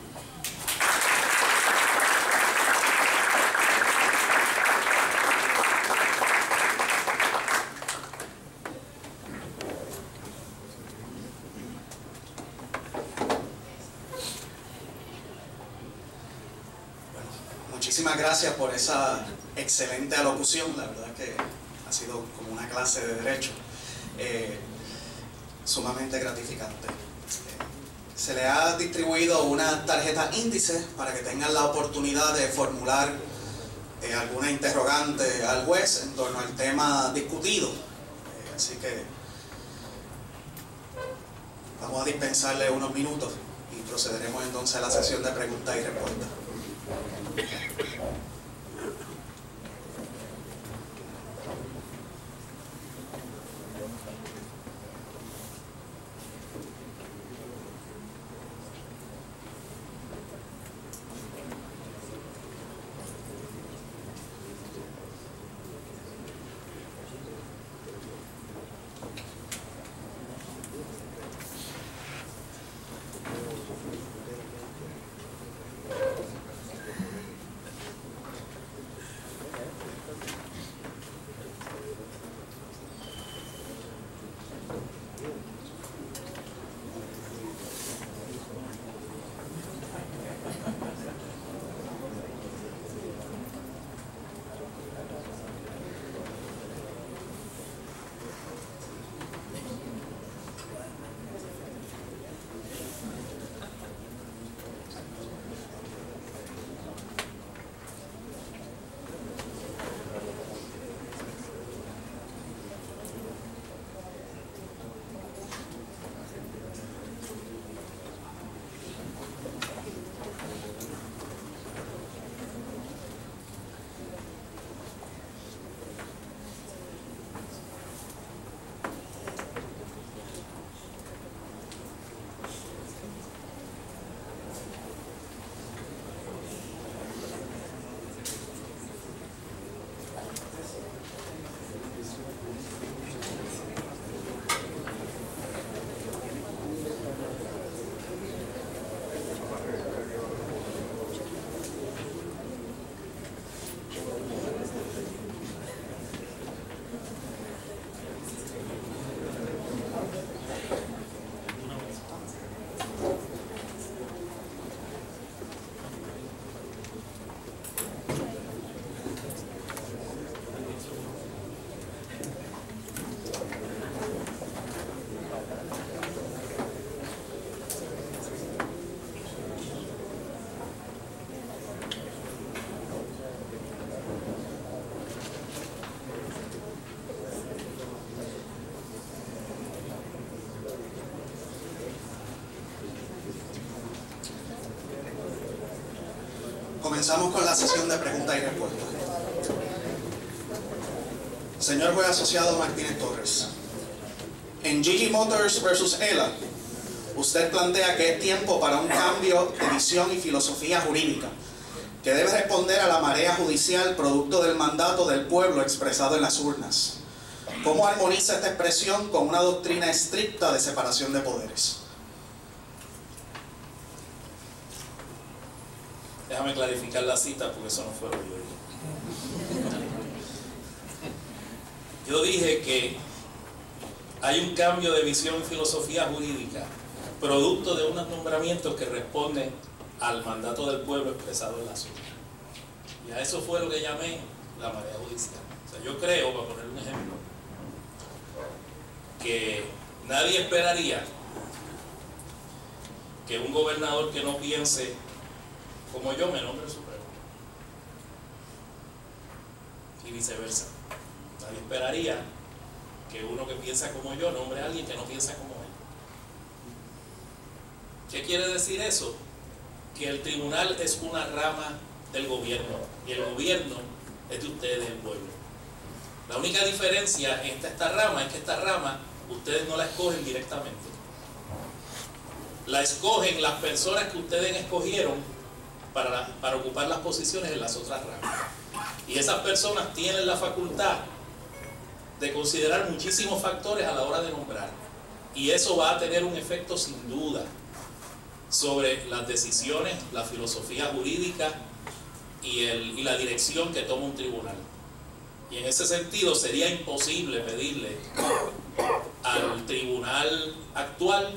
Muchísimas gracias por esa excelente alocución. La verdad que ha sido como una clase de derecho, sumamente gratificante. Se le ha distribuido una tarjeta índice para que tengan la oportunidad de formular alguna interrogante al juez en torno al tema discutido. Así que vamos a dispensarle unos minutos y procederemos entonces a la sesión de preguntas y respuestas. Comenzamos con la sesión de preguntas y respuestas. Señor juez asociado Martínez Torres, en GG Motors versus ELA, usted plantea que es tiempo para un cambio de visión y filosofía jurídica que debe responder a la marea judicial producto del mandato del pueblo expresado en las urnas. ¿Cómo armoniza esta expresión con una doctrina estricta de separación de poderes? Déjame clarificar la cita porque eso no fue lo que yo dije. Yo dije que hay un cambio de visión y filosofía jurídica producto de unos nombramientos que responden al mandato del pueblo expresado en la urnas. Y a eso fue lo que llamé la marea judicial. O sea, yo creo, para poner un ejemplo, que nadie esperaría que un gobernador que no piense como yo me nombre el Supremo. Y viceversa. Nadie esperaría que uno que piensa como yo nombre a alguien que no piensa como él. ¿Qué quiere decir eso? Que el tribunal es una rama del gobierno y el gobierno es de ustedes, el pueblo. La única diferencia en esta rama es que esta rama ustedes no la escogen directamente. La escogen las personas que ustedes escogieron para ocupar las posiciones en las otras ramas. Y esas personas tienen la facultad de considerar muchísimos factores a la hora de nombrar. Y eso va a tener un efecto sin duda sobre las decisiones, la filosofía jurídica y la dirección que toma un tribunal. Y en ese sentido sería imposible pedirle al tribunal actual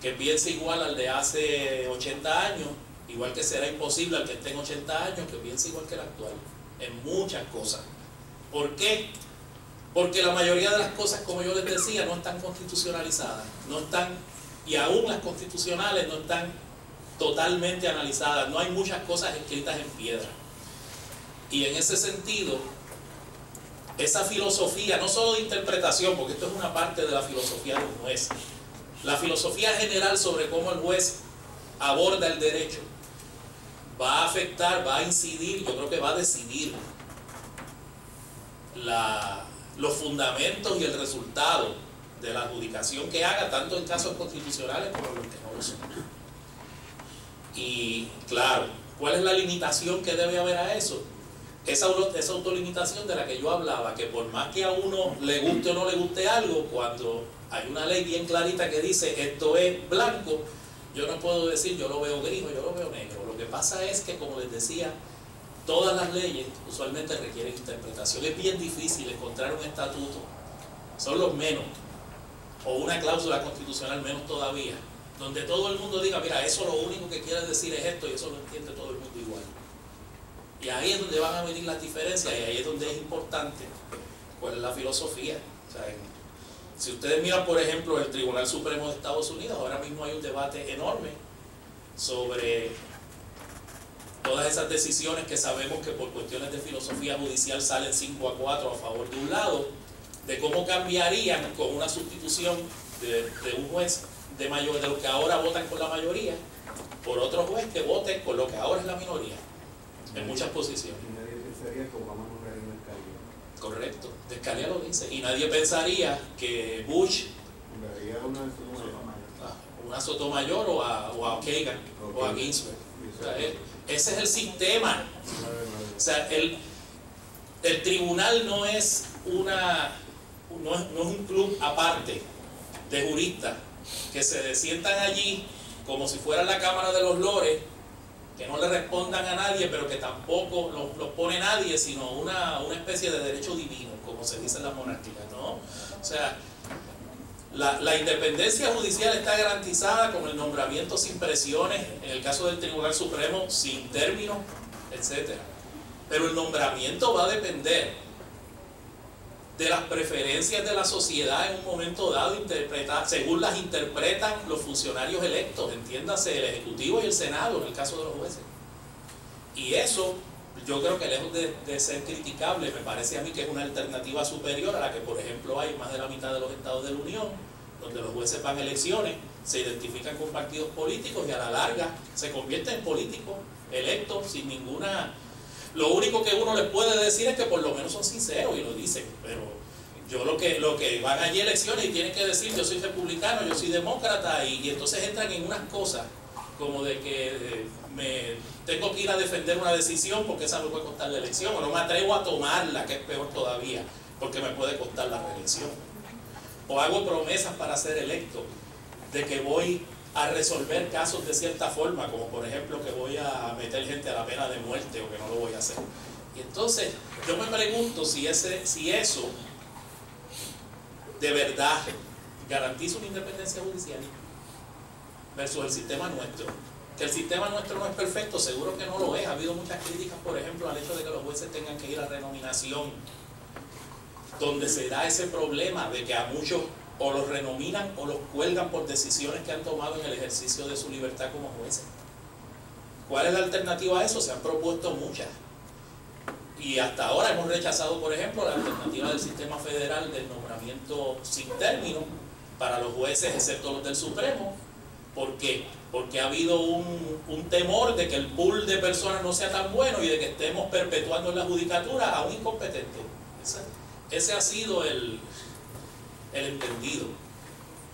que piense igual al de hace 80 años, igual que será imposible al que esté en 80 años que piense igual que el actual, en muchas cosas. ¿Por qué? Porque la mayoría de las cosas, como yo les decía, no están constitucionalizadas, no están, y aún las constitucionales no están totalmente analizadas, no hay muchas cosas escritas en piedra. Y en ese sentido, esa filosofía, no solo de interpretación, porque esto es una parte de la filosofía de un juez, la filosofía general sobre cómo el juez aborda el derecho, va a afectar, va a incidir, yo creo que va a decidir los fundamentos y el resultado de la adjudicación que haga, tanto en casos constitucionales como en los que no lo son. Y claro, ¿cuál es la limitación que debe haber a eso? Esa autolimitación de la que yo hablaba, que por más que a uno le guste o no le guste algo, cuando hay una ley bien clarita que dice esto es blanco, yo no puedo decir yo lo veo gris o yo lo veo negro. Lo que pasa es que, como les decía, todas las leyes usualmente requieren interpretación. Es bien difícil encontrar un estatuto, son los menos, o una cláusula constitucional menos todavía, donde todo el mundo diga, mira, eso lo único que quiere decir es esto y eso lo entiende todo el mundo igual. Y ahí es donde van a venir las diferencias y ahí es donde es importante cuál es la filosofía. O sea, si ustedes miran, por ejemplo, el Tribunal Supremo de Estados Unidos, ahora mismo hay un debate enorme sobre todas esas decisiones que sabemos que por cuestiones de filosofía judicial salen 5-4 a favor de un lado, de cómo cambiarían con una sustitución de un juez de los que ahora votan con la mayoría por otro juez que vote con lo que ahora es la minoría en muchas posiciones. Y nadie pensaría que Obama nombraría una Scalia. Correcto, de Scalia lo dice. Y nadie pensaría que Bush Nombraría una Sotomayor o a Kagan o a Ginsburg. O sea, ese es el sistema. O sea, el tribunal no es un club aparte de juristas que se sientan allí como si fuera la Cámara de los Lores, que no le respondan a nadie, pero que tampoco los pone nadie, sino una especie de derecho divino, como se dice en las monarquías, ¿no? O sea, la independencia judicial está garantizada con el nombramiento sin presiones, en el caso del Tribunal Supremo, sin términos, etc. Pero el nombramiento va a depender de las preferencias de la sociedad en un momento dado, según las interpretan los funcionarios electos, entiéndase el Ejecutivo y el Senado en el caso de los jueces. Y eso, yo creo que lejos de ser criticable, me parece a mí que es una alternativa superior a la que, por ejemplo, hay más de la mitad de los estados de la Unión, donde los jueces van a elecciones, se identifican con partidos políticos y a la larga se convierten en políticos electos sin ninguna... Lo único que uno les puede decir es que por lo menos son sinceros y lo dicen, pero yo lo que van allí a elecciones y tienen que decir yo soy republicano, yo soy demócrata y entonces entran en unas cosas como de que me tengo que ir a defender una decisión porque esa me puede costar la elección, o no me atrevo a tomarla, que es peor todavía, porque me puede costar la reelección. O hago promesas para ser electo, de que voy a resolver casos de cierta forma, como por ejemplo que voy a meter gente a la pena de muerte o que no lo voy a hacer. Y entonces yo me pregunto si eso de verdad garantiza una independencia judicial versus el sistema nuestro. Que el sistema nuestro no es perfecto, seguro que no lo es. Ha habido muchas críticas, por ejemplo, al hecho de que los jueces tengan que ir a renominación, donde se da ese problema de que a muchos o los renominan o los cuelgan por decisiones que han tomado en el ejercicio de su libertad como jueces. ¿Cuál es la alternativa a eso? Se han propuesto muchas. Y hasta ahora hemos rechazado, por ejemplo, la alternativa del sistema federal del nombramiento sin término para los jueces, excepto los del Supremo. ¿Por qué? Porque ha habido un temor de que el pool de personas no sea tan bueno y de que estemos perpetuando en la judicatura a un incompetente. Ese ha sido el entendido.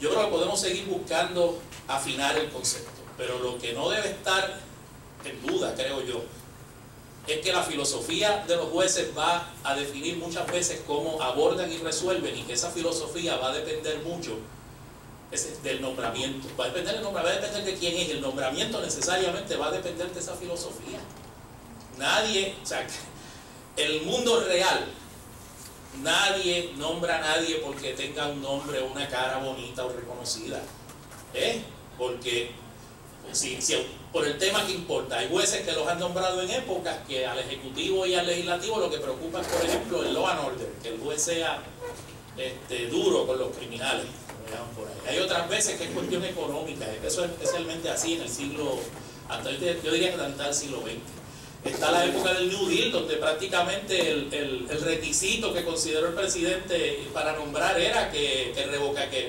Yo creo que podemos seguir buscando afinar el concepto, pero lo que no debe estar en duda, creo yo, es que la filosofía de los jueces va a definir muchas veces cómo abordan y resuelven, y que esa filosofía va a depender mucho del nombramiento. Va a depender de quién es. El nombramiento necesariamente va a depender de esa filosofía. Nadie, o sea, el mundo real, nadie nombra a nadie porque tenga un nombre o una cara bonita o reconocida. Porque por el tema que importa, hay jueces que los han nombrado en épocas que al Ejecutivo y al Legislativo lo que preocupa es, por ejemplo, el law and order, que el juez sea duro con los criminales. Por ahí. Hay otras veces que es cuestión económica, eso es especialmente así en el siglo, yo diría que hasta el siglo XX. Está la época del New Deal, donde prácticamente el requisito que consideró el presidente para nombrar era que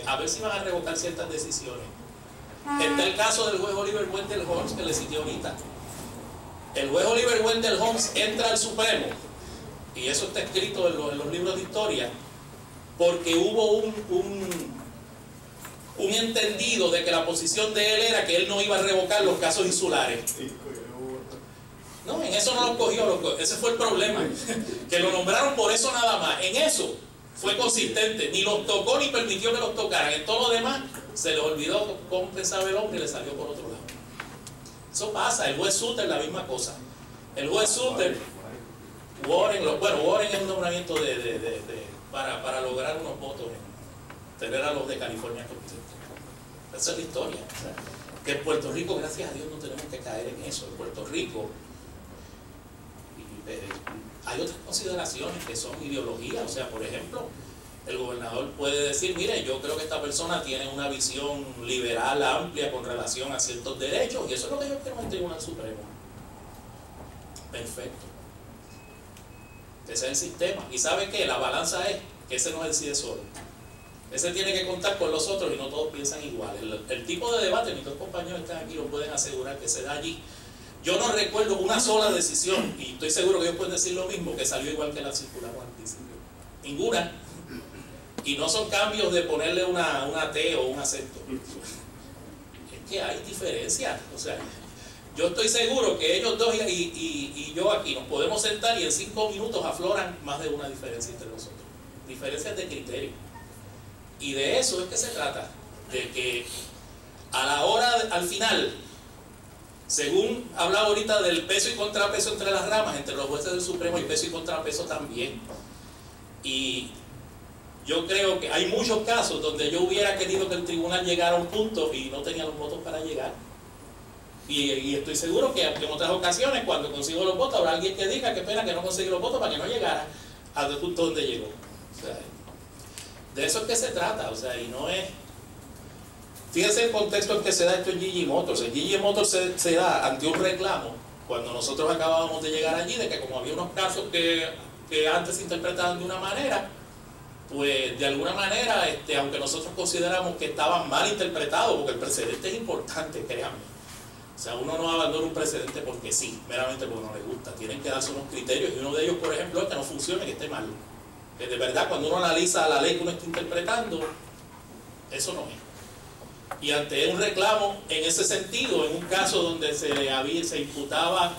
a ver si van a revocar ciertas decisiones. Está el caso del juez Oliver Wendell Holmes, que le cité ahorita. El juez Oliver Wendell Holmes entra al Supremo, y eso está escrito en los libros de historia, porque hubo un entendido de que la posición de él era que él no iba a revocar los casos insulares. No, en eso no lo cogió, ese fue el problema, que lo nombraron por eso nada más. En eso fue consistente, ni los tocó ni permitió que los tocaran. En todo lo demás se le olvidó cómo pensaba el hombre y le salió por otro lado. Eso pasa. El juez Souter, la misma cosa. El juez Souter, Warren es un nombramiento para lograr unos votos, tener a los de California contentos. Esa es la historia. O sea, que en Puerto Rico, gracias a Dios, no tenemos que caer en eso. En Puerto Rico hay otras consideraciones que son ideología. O sea, por ejemplo, el gobernador puede decir, mire, yo creo que esta persona tiene una visión liberal amplia con relación a ciertos derechos, y eso es lo que yo quiero en el Tribunal Supremo. Perfecto. Ese es el sistema. ¿Y sabe qué? La balanza es que ese no decide solo. Ese tiene que contar con los otros y no todos piensan igual. El tipo de debate, mis dos compañeros que están aquí lo pueden asegurar, que se da allí. Yo no recuerdo una sola decisión, y estoy seguro que ellos pueden decir lo mismo, que salió igual que la circular o anticiclo. Ninguna. Y no son cambios de ponerle una T o un acento. Es que hay diferencias. O sea, yo estoy seguro que ellos dos y yo aquí nos podemos sentar y en 5 minutos afloran más de una diferencia entre nosotros. Diferencias de criterio. Y de eso es que se trata. De que a la hora, al final, según hablaba ahorita del peso y contrapeso entre las ramas, entre los jueces del Supremo hay peso y contrapeso también. Y yo creo que hay muchos casos donde yo hubiera querido que el tribunal llegara a un punto y no tenía los votos para llegar. Y estoy seguro que en otras ocasiones, cuando consigo los votos, habrá alguien que diga que espera que no consigue los votos para que no llegara al punto donde llegó. O sea, de eso es que se trata. O sea, y no es... Fíjense el contexto en que se da esto en GG Motors. En GG Motors se da ante un reclamo, cuando nosotros acabábamos de llegar allí, de que como había unos casos que antes se interpretaban de una manera, pues de alguna manera, aunque nosotros consideramos que estaban mal interpretados, porque el precedente es importante, créanme, O sea, uno no abandona un precedente porque sí, meramente porque no le gusta. Tienen que darse unos criterios y uno de ellos, por ejemplo, es que no funcione, que esté mal. Que de verdad, cuando uno analiza la ley que uno está interpretando, eso no es. Y ante un reclamo en ese sentido, en un caso donde se le imputaba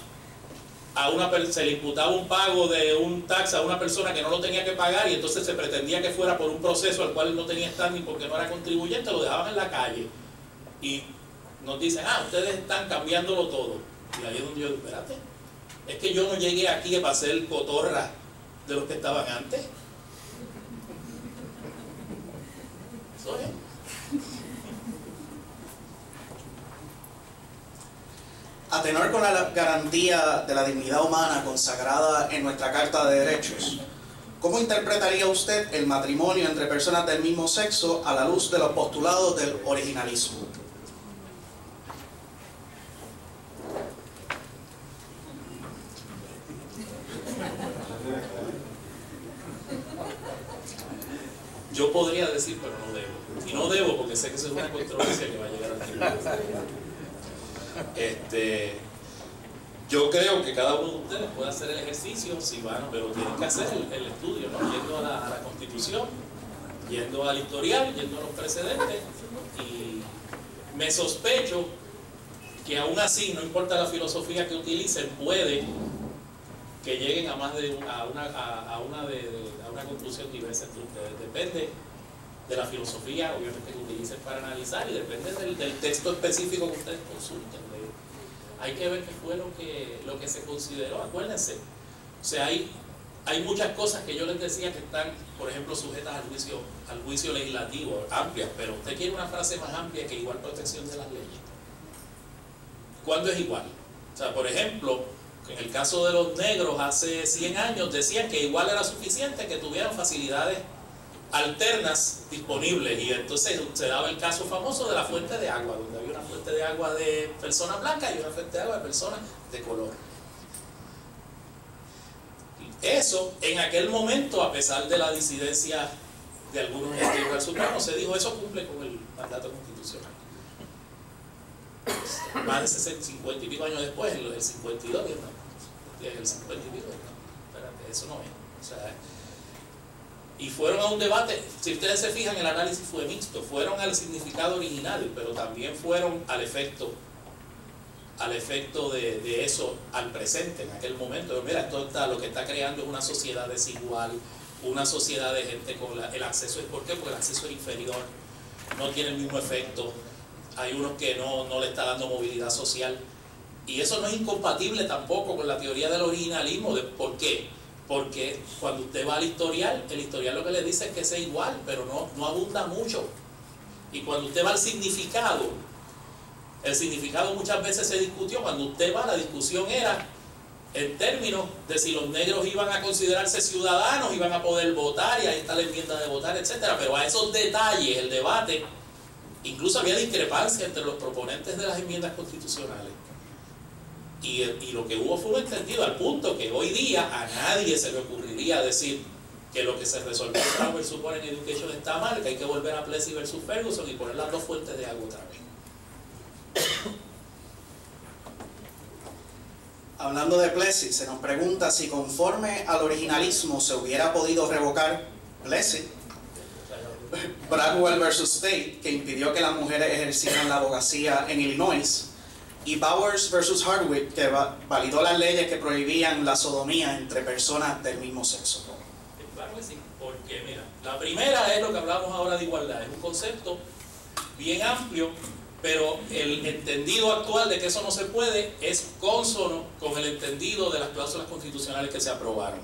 un pago de un tax a una persona que no lo tenía que pagar y entonces se pretendía que fuera por un proceso al cual él no tenía standing porque no era contribuyente, lo dejaban en la calle. Y nos dicen, ustedes están cambiándolo todo. Y ahí es donde yo digo, espérate, es que yo no llegué aquí para ser cotorra de los que estaban antes. Eso es. A tenor con la garantía de la dignidad humana consagrada en nuestra Carta de Derechos, ¿cómo interpretaría usted el matrimonio entre personas del mismo sexo a la luz de los postulados del originalismo? Yo podría decir, pero no debo. Y no debo porque sé que eso es una controversia que va a llegar al tribunal. Yo creo que cada uno de ustedes puede hacer el ejercicio, si van, pero tienen que hacer el estudio, ¿no? Yendo a la Constitución, yendo al historial, yendo a los precedentes. Y me sospecho que aún así, no importa la filosofía que utilicen, puede que lleguen a más de una conclusión diversa entre ustedes. Depende de la filosofía, obviamente, que utilicen para analizar, y depende del texto específico que ustedes consulten. Hay que ver qué fue lo que se consideró. Acuérdense, o sea, hay muchas cosas que yo les decía que están, por ejemplo, sujetas al juicio legislativo, amplias, pero usted quiere una frase más amplia que igual protección de las leyes. ¿Cuándo es igual? O sea, por ejemplo, en el caso de los negros hace 100 años decían que igual era suficiente que tuvieran facilidades alternas disponibles, y entonces se daba el caso famoso de la fuente de agua, donde había una fuente de agua de personas blancas y una fuente de agua de personas de color. Eso, en aquel momento, a pesar de la disidencia de algunos en el Tribunal Supremo, se dijo, eso cumple con el mandato constitucional. Más de 50 y pico años después, el 52, ¿no? El 50 y pico, no, espérate, eso no es. O sea, y fueron a un debate, si ustedes se fijan, el análisis fue mixto, fueron al significado original, pero también fueron al efecto de eso al presente, en aquel momento. Mira, lo que está creando es una sociedad desigual, una sociedad de gente con el acceso. ¿Por qué? Porque el acceso es inferior, no tiene el mismo efecto, hay unos que no le está dando movilidad social, y eso no es incompatible tampoco con la teoría del originalismo. ¿Por qué? Porque cuando usted va al historial, el historial lo que le dice es que sea igual, pero no abunda mucho. Y cuando usted va al significado, el significado muchas veces se discutió. Cuando usted va, la discusión era en términos de si los negros iban a considerarse ciudadanos, iban a poder votar, y ahí está la enmienda de votar, etcétera. Pero a esos detalles, el debate, incluso había discrepancia entre los proponentes de las enmiendas constitucionales. Y lo que hubo fue un entendido, al punto que hoy día a nadie se le ocurriría decir que lo que se resolvió en Brown versus Board en Education está mal, que hay que volver a Plessy versus Ferguson y poner las dos fuentes de agua otra vez. Hablando de Plessy, se nos pregunta si conforme al originalismo se hubiera podido revocar Plessy, Bradwell versus State, que impidió que las mujeres ejercieran la abogacía en Illinois, y Bowers versus Hardwick, que validó las leyes que prohibían la sodomía entre personas del mismo sexo. Claro que sí, porque mira, la primera es lo que hablamos ahora de igualdad, es un concepto bien amplio, pero el entendido actual de que eso no se puede es cónsono con el entendido de las cláusulas constitucionales que se aprobaron.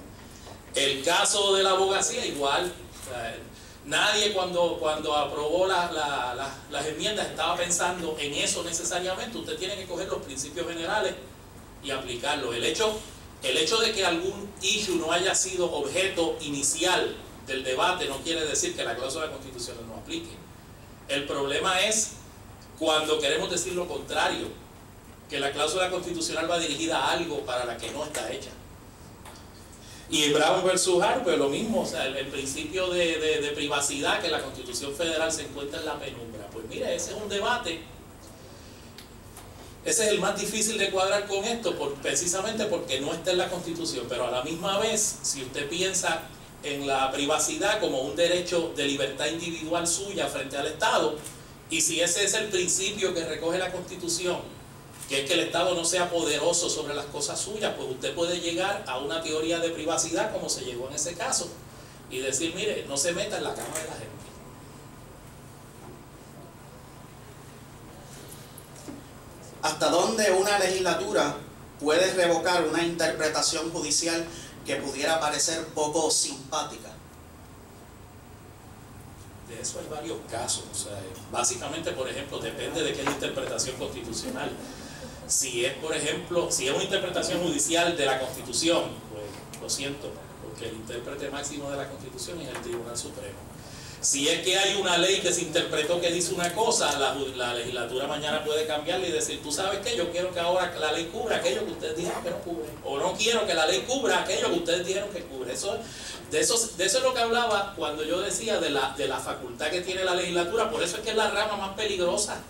El caso de la abogacía igual, o sea, nadie cuando aprobó las enmiendas estaba pensando en eso necesariamente. Usted tiene que coger los principios generales y aplicarlos. El hecho de que algún issue no haya sido objeto inicial del debate no quiere decir que la cláusula constitucional no aplique. El problema es cuando queremos decir lo contrario, que la cláusula constitucional va dirigida a algo para la que no está hecha. Y Brown versus Harper, lo mismo, o sea, el principio de privacidad que la Constitución Federal se encuentra en la penumbra. Pues mire, ese es un debate Ese es el más difícil de cuadrar con esto, precisamente porque no está en la Constitución, pero a la misma vez, si usted piensa en la privacidad como un derecho de libertad individual suya frente al Estado, y si ese es el principio que recoge la Constitución, que es que el Estado no sea poderoso sobre las cosas suyas, pues usted puede llegar a una teoría de privacidad como se llegó en ese caso, y decir, mire, no se meta en la cama de la gente. ¿Hasta dónde una legislatura puede revocar una interpretación judicial que pudiera parecer poco simpática? De eso hay varios casos. O sea, básicamente, por ejemplo, depende de qué es la interpretación constitucional. Si es, por ejemplo, si es una interpretación judicial de la Constitución, pues lo siento, porque el intérprete máximo de la Constitución es el Tribunal Supremo. Si es que hay una ley que se interpretó que dice una cosa, la legislatura mañana puede cambiarla y decir, tú sabes qué, yo quiero que ahora la ley cubra aquello que ustedes dijeron que no cubre, o no quiero que la ley cubra aquello que ustedes dijeron que cubre. De eso es lo que hablaba cuando yo decía de la facultad que tiene la legislatura. Por eso es que es la rama más peligrosa.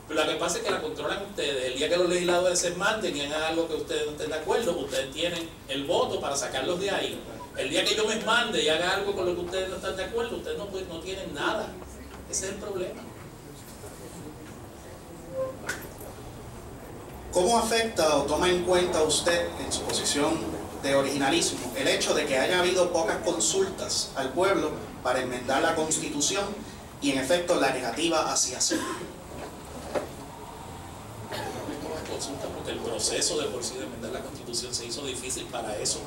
Pero lo que pasa es que la controlan ustedes. El día que los legisladores se manden y hagan algo que ustedes no estén de acuerdo, ustedes tienen el voto para sacarlos de ahí. El día que yo me mande y haga algo con lo que ustedes no están de acuerdo, ustedes no tienen nada. Ese es el problema. ¿Cómo afecta o toma en cuenta usted, en su posición de originalismo, el hecho de que haya habido pocas consultas al pueblo para enmendar la Constitución y en efecto la negativa hacia sí? Consulta porque el proceso de por sí de enmendar la Constitución se hizo difícil para eso,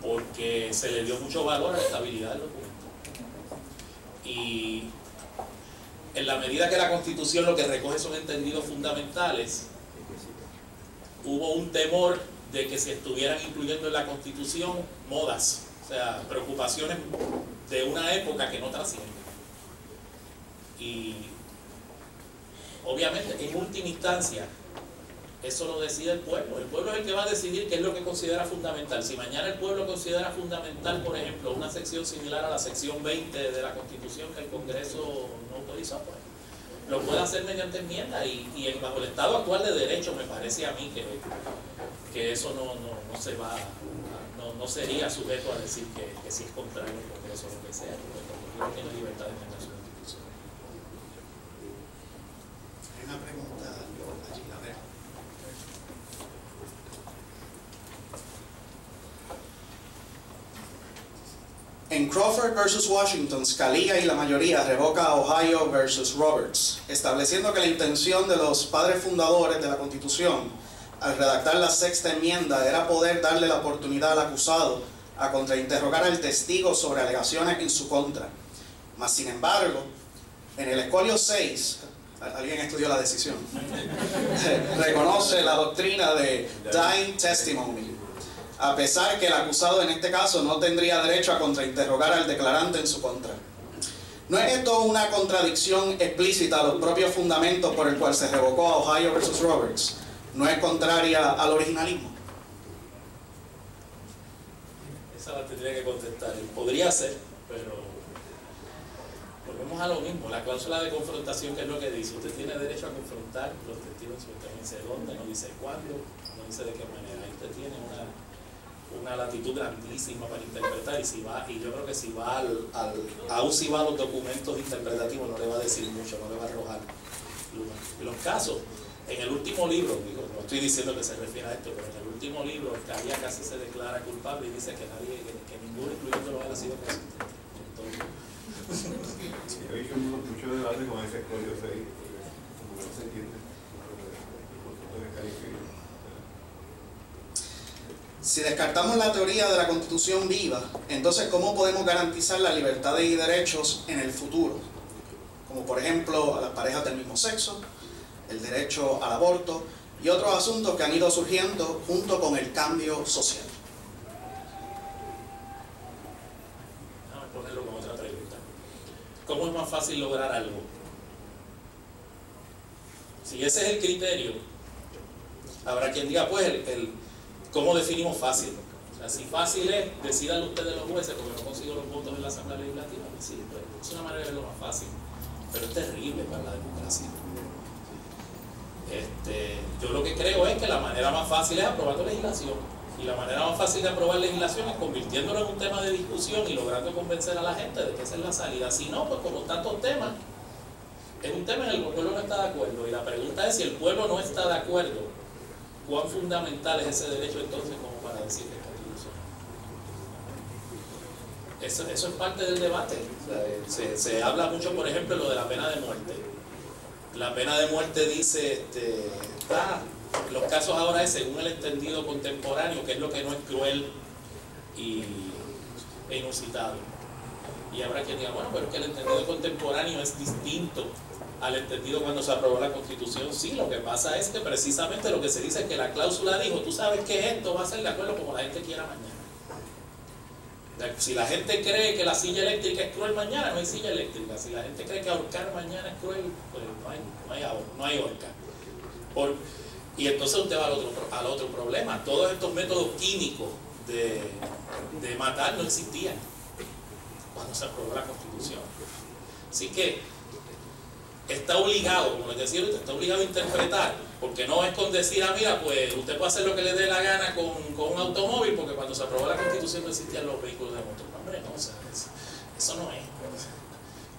porque se le dio mucho valor a la estabilidad del documento. Y en la medida que la Constitución lo que recoge son entendidos fundamentales, hubo un temor de que se estuvieran incluyendo en la Constitución modas, o sea, preocupaciones de una época que no trascienden. Y obviamente, en última instancia, eso lo decide el pueblo. El pueblo es el que va a decidir qué es lo que considera fundamental. Si mañana el pueblo considera fundamental, por ejemplo, una sección similar a la sección 20 de la Constitución que el Congreso no autorizó, pues lo puede hacer mediante enmienda y bajo el estado actual de derecho me parece a mí que eso no sería sujeto a decir que si es contrario al Congreso o lo que sea, porque no tiene libertad de enmendar su Constitución. Hay una pregunta allí, a ver. En Crawford versus Washington, Scalia y la mayoría revoca a Ohio versus Roberts, estableciendo que la intención de los padres fundadores de la Constitución al redactar la sexta enmienda era poder darle la oportunidad al acusado a contrainterrogar al testigo sobre alegaciones en su contra. Mas, sin embargo, en el escolio 6, alguien estudió la decisión, reconoce la doctrina de dying testimony, a pesar que el acusado en este caso no tendría derecho a contrainterrogar al declarante en su contra. ¿No es esto una contradicción explícita a los propios fundamentos por el cual se revocó a Ohio versus Roberts? ¿No es contraria al originalismo? Esa la tendría que contestar. Podría ser, pero volvemos a lo mismo. La cláusula de confrontación, que es lo que dice, usted tiene derecho a confrontar los testigos. Usted no dice dónde, no dice cuándo, no dice de qué manera. Ahí usted tiene una latitud grandísima para interpretar, y yo creo que si va aún si va a los documentos interpretativos, no le va a decir mucho, no le va a arrojar luz. En los casos, en el último libro, digo, no estoy diciendo que se refiere a esto, pero en el último libro, Scalia casi se declara culpable y dice que ninguno, incluyéndolo él, ha sido consistente. Sí, he visto mucho debate con ese escolio 6, como que no se entiende el concepto de calificación. Si descartamos la teoría de la Constitución viva, entonces ¿cómo podemos garantizar la libertad y derechos en el futuro? Como por ejemplo a las parejas del mismo sexo, el derecho al aborto y otros asuntos que han ido surgiendo junto con el cambio social. Vamos a ponerlo con otra pregunta. ¿Cómo es más fácil lograr algo? Si ese es el criterio, habrá quien diga, pues, ¿cómo definimos fácil? O sea, si fácil es, decidan ustedes los jueces, porque no consigo los votos en la Asamblea Legislativa. Sí, pues, es una manera de verlo más fácil, pero es terrible para la democracia. Yo lo que creo es que la manera más fácil es aprobando legislación. Y la manera más fácil de aprobar legislación es convirtiéndolo en un tema de discusión y logrando convencer a la gente de que esa es la salida. Si no, pues como tantos temas, es un tema en el que el pueblo no está de acuerdo. Y la pregunta es, si el pueblo no está de acuerdo, ¿cuán fundamental es ese derecho entonces como para decir que es constitucional? Eso es parte del debate. O sea, se habla mucho, por ejemplo, lo de la pena de muerte. La pena de muerte dice, los casos ahora es según el entendido contemporáneo, que es lo que no es cruel e inusitado. Y habrá quien diga, bueno, pero es que el entendido contemporáneo es distinto al entendido cuando se aprobó la Constitución. Sí, lo que pasa es que precisamente lo que se dice es que la cláusula dijo, tú sabes que esto va a ser de acuerdo como la gente quiera mañana. Si la gente cree que la silla eléctrica es cruel mañana, no hay silla eléctrica. Si la gente cree que ahorcar mañana es cruel, pues no hay ahorcar. Y entonces usted va al otro problema. Todos estos métodos químicos de matar no existían cuando se aprobó la Constitución. Así que está obligado, como les decía, usted está obligado a interpretar, porque no es con decir, mira, pues usted puede hacer lo que le dé la gana con un automóvil, porque cuando se aprobó la Constitución no existían los vehículos de motor. Hombre, no, o sea, eso no es.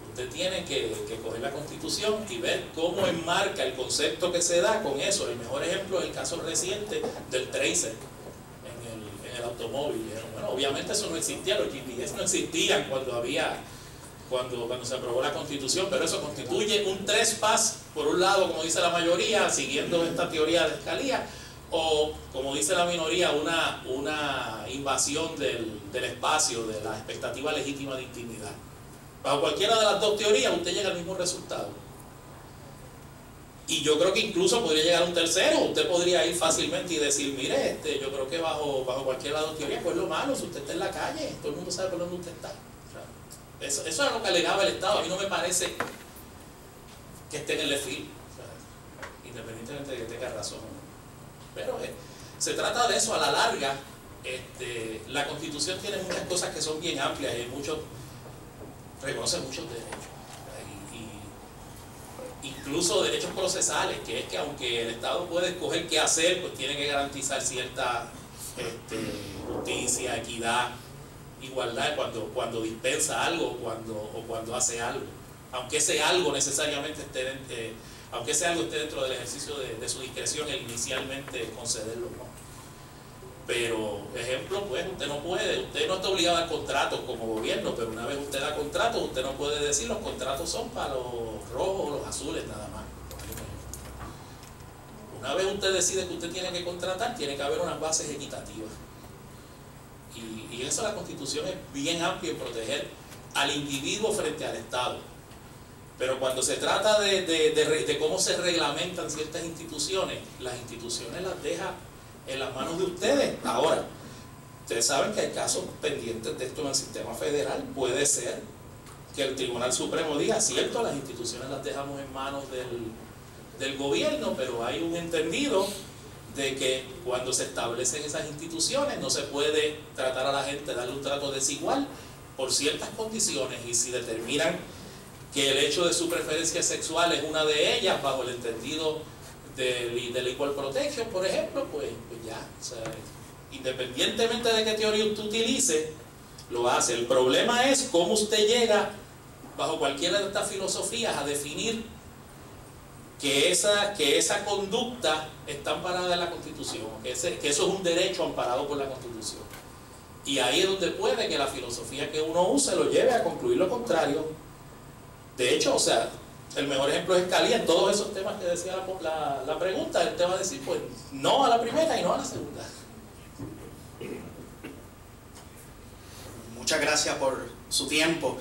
Usted tiene que coger la Constitución y ver cómo enmarca el concepto que se da con eso. El mejor ejemplo es el caso reciente del Tracer en el automóvil. Bueno, obviamente eso no existía, los GPS no existían cuando se aprobó la Constitución, pero eso constituye un trespass, por un lado, como dice la mayoría, siguiendo esta teoría de Scalia, o, como dice la minoría, una invasión del espacio, de la expectativa legítima de intimidad. Bajo cualquiera de las dos teorías, usted llega al mismo resultado. Y yo creo que incluso podría llegar a un tercero. Usted podría ir fácilmente y decir, mire, yo creo que bajo cualquiera de las dos teorías, pues lo malo, si usted está en la calle, todo el mundo sabe por dónde usted está. Eso es lo que alegaba el Estado. A mí no me parece que esté en el desfile, independientemente de que tenga razón. Pero se trata de eso a la larga. La Constitución tiene muchas cosas que son bien amplias y reconoce muchos derechos. Incluso derechos procesales, que es que aunque el Estado puede escoger qué hacer, pues tiene que garantizar cierta justicia, equidad, igualdad cuando dispensa algo o cuando hace algo, aunque ese algo necesariamente esté dentro del ejercicio de su discreción, el inicialmente concederlo, ¿no? Pero, ejemplo, pues usted no está obligado a contratos como gobierno, pero una vez usted da contratos, usted no puede decir los contratos son para los rojos o los azules nada más. Una vez usted decide que usted tiene que contratar, tiene que haber unas bases equitativas. Y en eso la Constitución es bien amplia en proteger al individuo frente al Estado. Pero cuando se trata de cómo se reglamentan ciertas instituciones, las instituciones las deja en las manos de ustedes. Ahora, ustedes saben que hay casos pendientes de esto en el sistema federal. Puede ser que el Tribunal Supremo diga, cierto, las instituciones las dejamos en manos del gobierno, pero hay un entendido de que cuando se establecen esas instituciones no se puede tratar a la gente, darle un trato desigual por ciertas condiciones, y si determinan que el hecho de su preferencia sexual es una de ellas, bajo el entendido del equal protection, por ejemplo, pues ya, o sea, independientemente de qué teoría usted utilice, lo hace. El problema es cómo usted llega, bajo cualquiera de estas filosofías, a definir que esa conducta está amparada en la Constitución, que eso es un derecho amparado por la Constitución. Y ahí es donde puede que la filosofía que uno use lo lleve a concluir lo contrario. De hecho, o sea, el mejor ejemplo es Scalia en todos esos temas que decía la pregunta. Él te va a decir, pues, no a la primera y no a la segunda. Muchas gracias por su tiempo.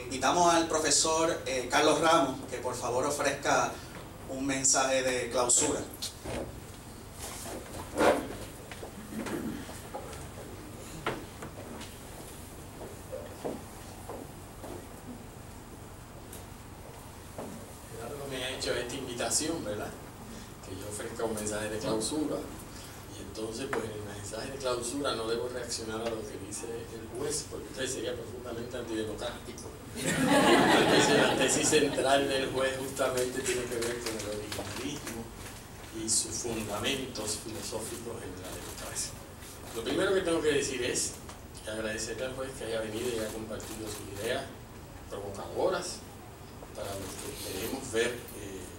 Invitamos al profesor Carlos Ramos, que por favor ofrezca un mensaje de clausura. Me ha hecho esta invitación, ¿verdad? Que yo ofrezca un mensaje de clausura. Y entonces, pues en el mensaje de clausura no debo reaccionar a lo que dice el juez, porque entonces sería profundamente antidemocrático. Entonces, la tesis central del juez justamente tiene que ver con el originalismo y sus fundamentos filosóficos en la democracia. Lo primero que tengo que decir es agradecerle al juez que haya venido y haya compartido sus ideas provocadoras para los que queremos ver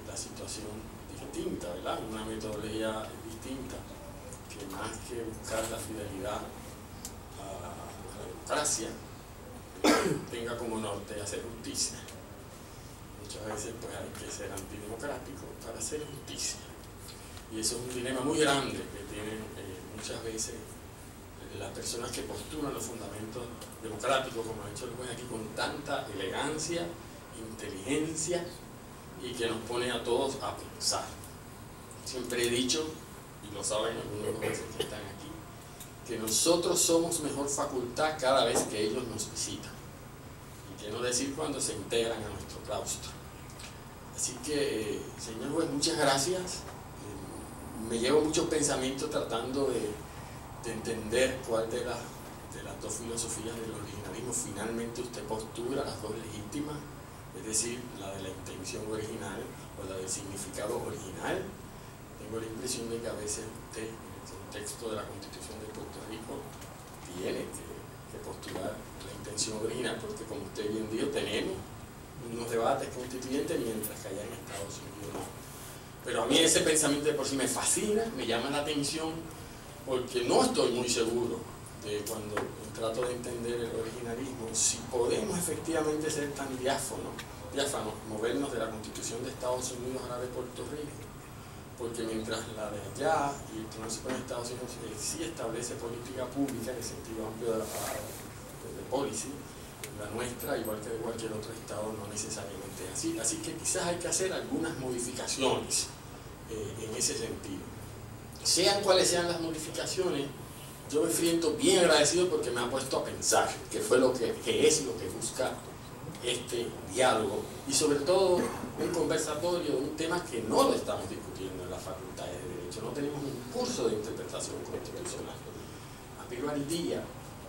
la situación distinta, ¿verdad? Una metodología distinta que más que buscar la fidelidad a la democracia tenga como norte hacer justicia. Muchas veces pues hay que ser antidemocrático para hacer justicia, y eso es un dilema muy grande que tienen muchas veces las personas que postulan los fundamentos democráticos, como ha hecho el juez aquí, con tanta elegancia, inteligencia, y que nos pone a todos a pensar. Siempre he dicho, y lo saben algunos de los jueces que están aquí, que nosotros somos mejor facultad cada vez que ellos nos visitan, y que no decir cuando se integran a nuestro claustro. Así que, señor juez, muchas gracias. Me llevo muchos pensamientos tratando de entender cuál de las dos filosofías del originalismo finalmente usted postura, las dos legítimas, es decir, la de la intención original o la del significado original. Tengo la impresión de que a veces usted, en el contexto de la Constitución de Puerto Rico, tiene que postular la intención original, porque como usted bien dijo, tenemos unos debates constituyentes mientras que allá en Estados Unidos no. Pero a mí ese pensamiento de por sí me fascina, me llama la atención, porque no estoy muy seguro de, cuando trato de entender el originalismo, si podemos efectivamente ser tan diáfanos, movernos de la Constitución de Estados Unidos a la de Puerto Rico, porque mientras la de allá y el Tribunal Supremo de Estados Unidos sí establece política pública en el sentido amplio de la palabra, de policy, la nuestra, igual que de cualquier otro estado, no necesariamente es así. Así que quizás hay que hacer algunas modificaciones en ese sentido. Sean cuales sean las modificaciones, yo me siento bien agradecido porque me ha puesto a pensar, que es lo que busca este diálogo, y sobre todo un conversatorio de un tema que no lo estamos discutiendo en las facultades de Derecho. No tenemos un curso de interpretación constitucional. Aspiro al día,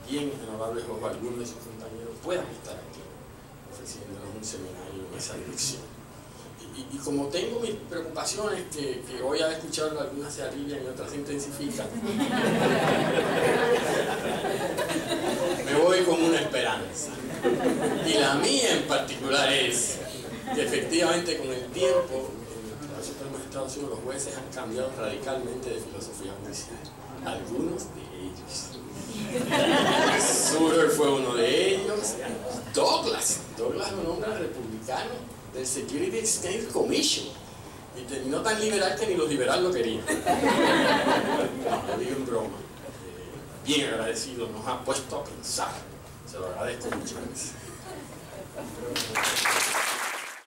bien honorable juez, algunos de sus compañeros puedan estar aquí ofreciéndonos un seminario en esa dirección. Y como tengo mis preocupaciones, que hoy al escucharlo algunas se alivian y otras se intensifican, me voy con una esperanza. Y la mía en particular es que efectivamente con el tiempo en el Tribunal Supremo de Estados Unidos los jueces han cambiado radicalmente de filosofía judicial. Algunos de ellos. Souter fue uno de ellos. Douglas lo nombra republicano del Security Exchange Commission, y terminó tan liberal que ni los liberales lo querían. No, lo digo en broma. Bien agradecido, nos ha puesto a pensar. Se lo agradezco muchas veces.